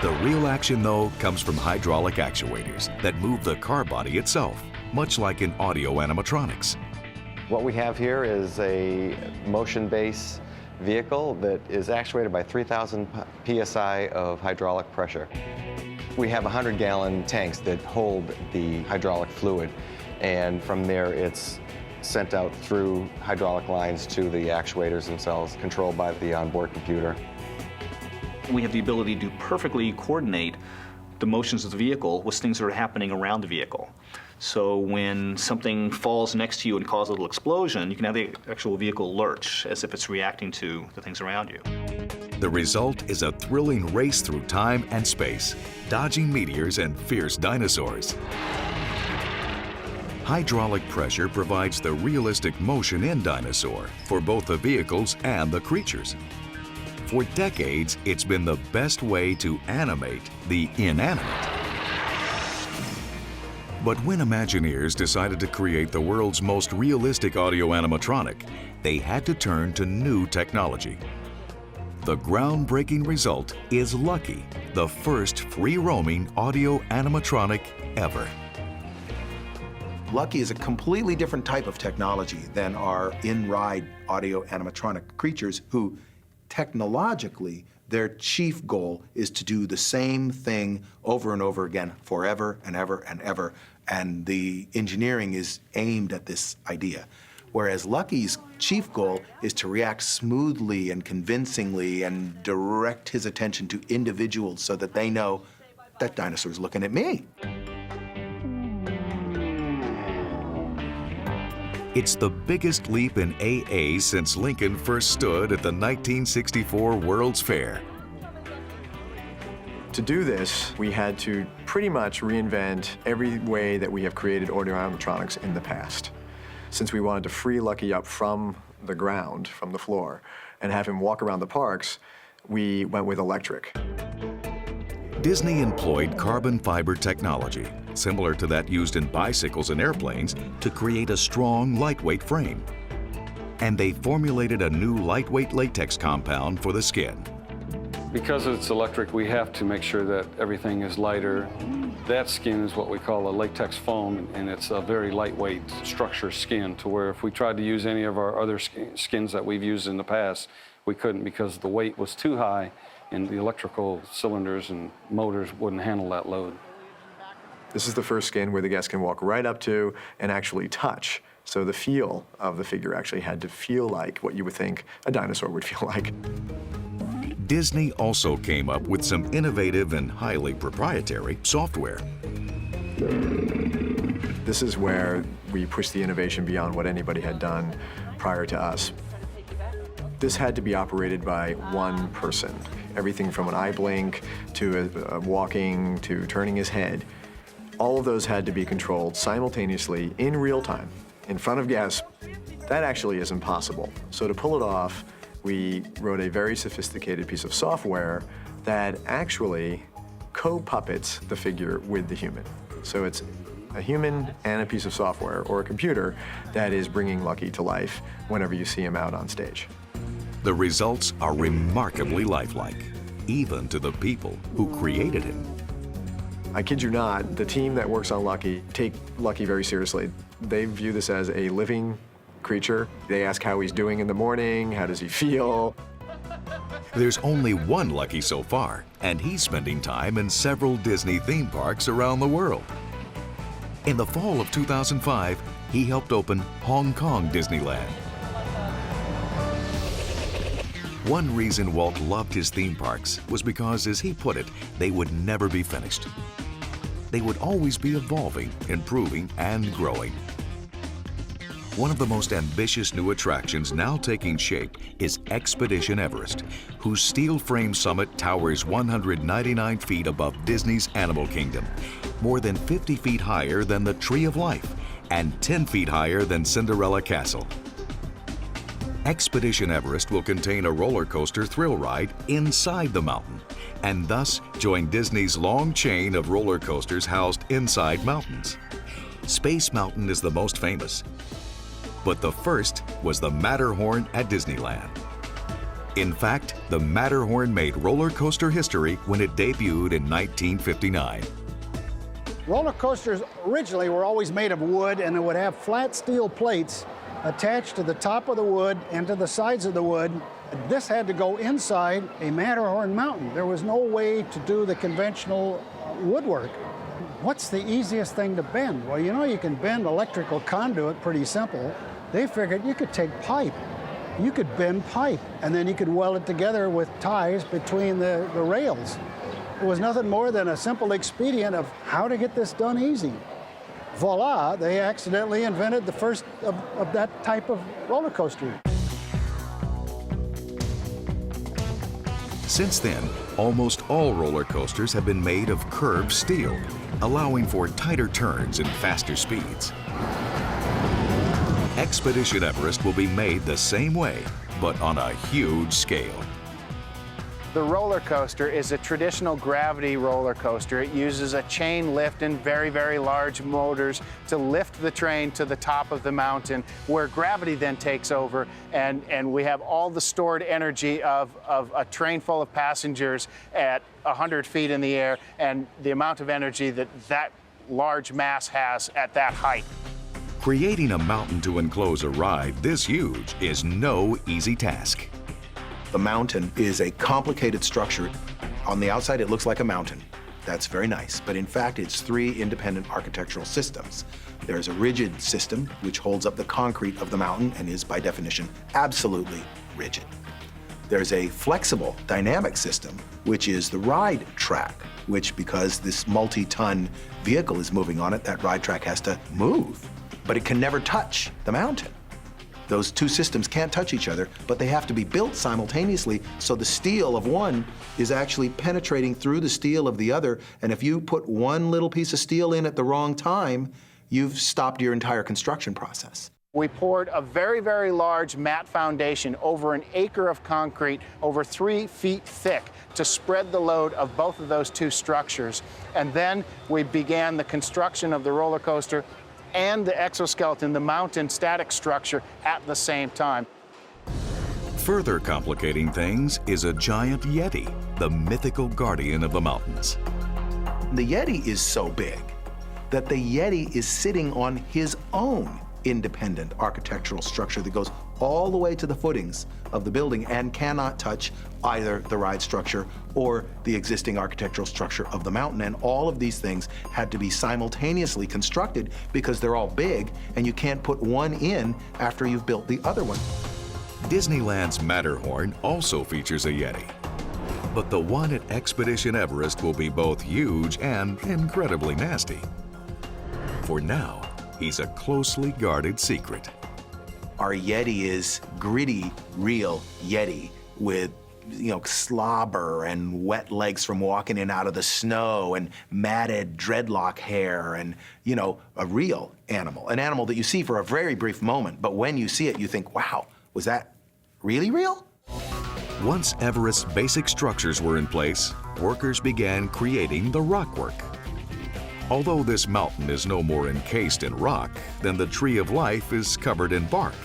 The real action, though, comes from hydraulic actuators that move the car body itself, much like in audio-animatronics. What we have here is a motion-based vehicle that is actuated by 3,000 PSI of hydraulic pressure. We have 100-gallon tanks that hold the hydraulic fluid, and from there it's sent out through hydraulic lines to the actuators themselves, controlled by the onboard computer. We have the ability to perfectly coordinate the motions of the vehicle with things that are happening around the vehicle. So when something falls next to you and causes a little explosion, you can have the actual vehicle lurch as if it's reacting to the things around you. The result is a thrilling race through time and space, dodging meteors and fierce dinosaurs. Hydraulic pressure provides the realistic motion in Dinosaur for both the vehicles and the creatures. For decades, it's been the best way to animate the inanimate. But when Imagineers decided to create the world's most realistic audio-animatronic, they had to turn to new technology. The groundbreaking result is Lucky, the first free-roaming audio-animatronic ever. Lucky is a completely different type of technology than our in-ride audio-animatronic creatures who, technologically, their chief goal is to do the same thing over and over again forever and ever and ever, and the engineering is aimed at this idea. Whereas Lucky's chief goal is to react smoothly and convincingly and direct his attention to individuals so that they know that dinosaur's looking at me. It's the biggest leap in AA since Lincoln first stood at the 1964 World's Fair. To do this, we had to pretty much reinvent every way that we have created audio-animatronics in the past. Since we wanted to free Lucky up from the ground, from the floor, and have him walk around the parks, we went with electric. Disney employed carbon fiber technology, similar to that used in bicycles and airplanes, to create a strong, lightweight frame. And they formulated a new lightweight latex compound for the skin. Because it's electric, we have to make sure that everything is lighter. That skin is what we call a latex foam, and it's a very lightweight structure skin, to where if we tried to use any of our other skins that we've used in the past, we couldn't because the weight was too high and the electrical cylinders and motors wouldn't handle that load. This is the first skin where the guest can walk right up to and actually touch. So the feel of the figure actually had to feel like what you would think a dinosaur would feel like. Disney also came up with some innovative and highly proprietary software. This is where we pushed the innovation beyond what anybody had done prior to us. This had to be operated by one person. Everything from an eye blink to walking to turning his head. All of those had to be controlled simultaneously in real time in front of guests. That actually isn't possible. So to pull it off, we wrote a very sophisticated piece of software that actually co-puppets the figure with the human. So it's a human and a piece of software or a computer that is bringing Lucky to life whenever you see him out on stage. The results are remarkably lifelike, even to the people who created him. I kid you not, the team that works on Lucky take Lucky very seriously. They view this as a living creature. They ask how he's doing in the morning, how does he feel. There's only one Lucky so far, and he's spending time in several Disney theme parks around the world. In the fall of 2005, he helped open Hong Kong Disneyland. One reason Walt loved his theme parks was because, as he put it, they would never be finished. They would always be evolving, improving, and growing. One of the most ambitious new attractions now taking shape is Expedition Everest, whose steel frame summit towers 199 feet above Disney's Animal Kingdom, more than 50 feet higher than the Tree of Life, and 10 feet higher than Cinderella Castle. Expedition Everest will contain a roller coaster thrill ride inside the mountain, and thus join Disney's long chain of roller coasters housed inside mountains. Space Mountain is the most famous, but the first was the Matterhorn at Disneyland. In fact, the Matterhorn made roller coaster history when it debuted in 1959. Roller coasters originally were always made of wood, and it would have flat steel plates attached to the top of the wood and to the sides of the wood. This had to go inside a Matterhorn mountain. There was no way to do the conventional woodwork. What's the easiest thing to bend? Well, you know, you can bend electrical conduit pretty simple. They figured you could take pipe. You could bend pipe, and then you could weld it together with ties between the rails. It was nothing more than a simple expedient of how to get this done easy. Voila, they accidentally invented the first of that type of roller coaster. Since then, almost all roller coasters have been made of curved steel, allowing for tighter turns and faster speeds. Expedition Everest will be made the same way, but on a huge scale. The roller coaster is a traditional gravity roller coaster. It uses a chain lift and very, very large motors to lift the train to the top of the mountain, where gravity then takes over, and we have all the stored energy of a train full of passengers at 100 feet in the air, and the amount of energy that large mass has at that height. Creating a mountain to enclose a ride this huge is no easy task. The mountain is a complicated structure. On the outside, it looks like a mountain. That's very nice, but in fact, it's 3 independent architectural systems. There's a rigid system, which holds up the concrete of the mountain and is, by definition, absolutely rigid. There's a flexible, dynamic system, which is the ride track, which, because this multi-ton vehicle is moving on it, that ride track has to move, but it can never touch the mountain. Those 2 systems can't touch each other, but they have to be built simultaneously, so the steel of one is actually penetrating through the steel of the other, and if you put one little piece of steel in at the wrong time, you've stopped your entire construction process. We poured a very, very large mat foundation over an acre of concrete over 3 feet thick to spread the load of both of those 2 structures. And then we began the construction of the roller coaster and the exoskeleton, the mountain static structure, at the same time. Further complicating things is a giant Yeti, the mythical guardian of the mountains. The Yeti is so big that the Yeti is sitting on his own independent architectural structure that goes all the way to the footings of the building and cannot touch either the ride structure or the existing architectural structure of the mountain. And all of these things had to be simultaneously constructed because they're all big and you can't put one in after you've built the other one. Disneyland's Matterhorn also features a Yeti, but the one at Expedition Everest will be both huge and incredibly nasty. For now, he's a closely guarded secret. Our Yeti is gritty, real Yeti with, slobber and wet legs from walking in out of the snow and matted dreadlock hair and, a real animal. An animal that you see for a very brief moment, but when you see it, you think, wow, was that really real? Once Everest's basic structures were in place, workers began creating the rockwork. Although this mountain is no more encased in rock than the Tree of Life is covered in bark.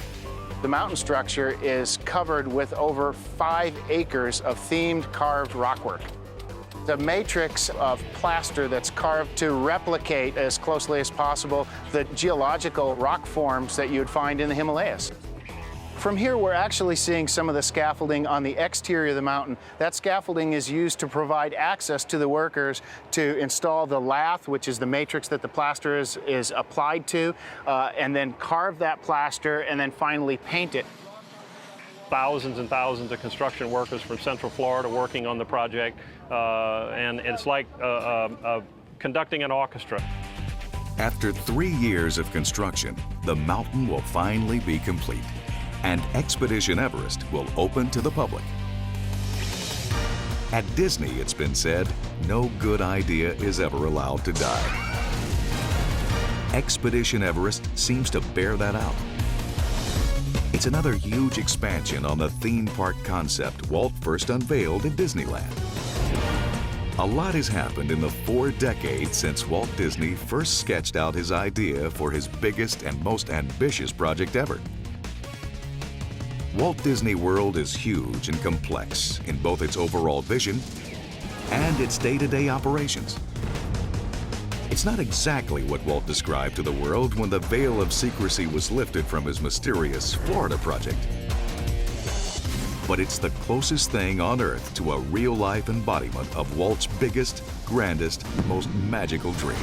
The mountain structure is covered with over 5 acres of themed carved rockwork. The matrix of plaster that's carved to replicate as closely as possible the geological rock forms that you'd find in the Himalayas. From here, we're actually seeing some of the scaffolding on the exterior of the mountain. That scaffolding is used to provide access to the workers to install the lath, which is the matrix that the plaster is applied to, and then carve that plaster and then finally paint it. Thousands and thousands of construction workers from Central Florida working on the project, and it's like conducting an orchestra. After 3 years of construction, the mountain will finally be complete, and Expedition Everest will open to the public. At Disney, it's been said, no good idea is ever allowed to die. Expedition Everest seems to bear that out. It's another huge expansion on the theme park concept Walt first unveiled at Disneyland. A lot has happened in the 4 decades since Walt Disney first sketched out his idea for his biggest and most ambitious project ever. Walt Disney World is huge and complex in both its overall vision and its day-to-day operations. It's not exactly what Walt described to the world when the veil of secrecy was lifted from his mysterious Florida project. But it's the closest thing on Earth to a real-life embodiment of Walt's biggest, grandest, most magical dream.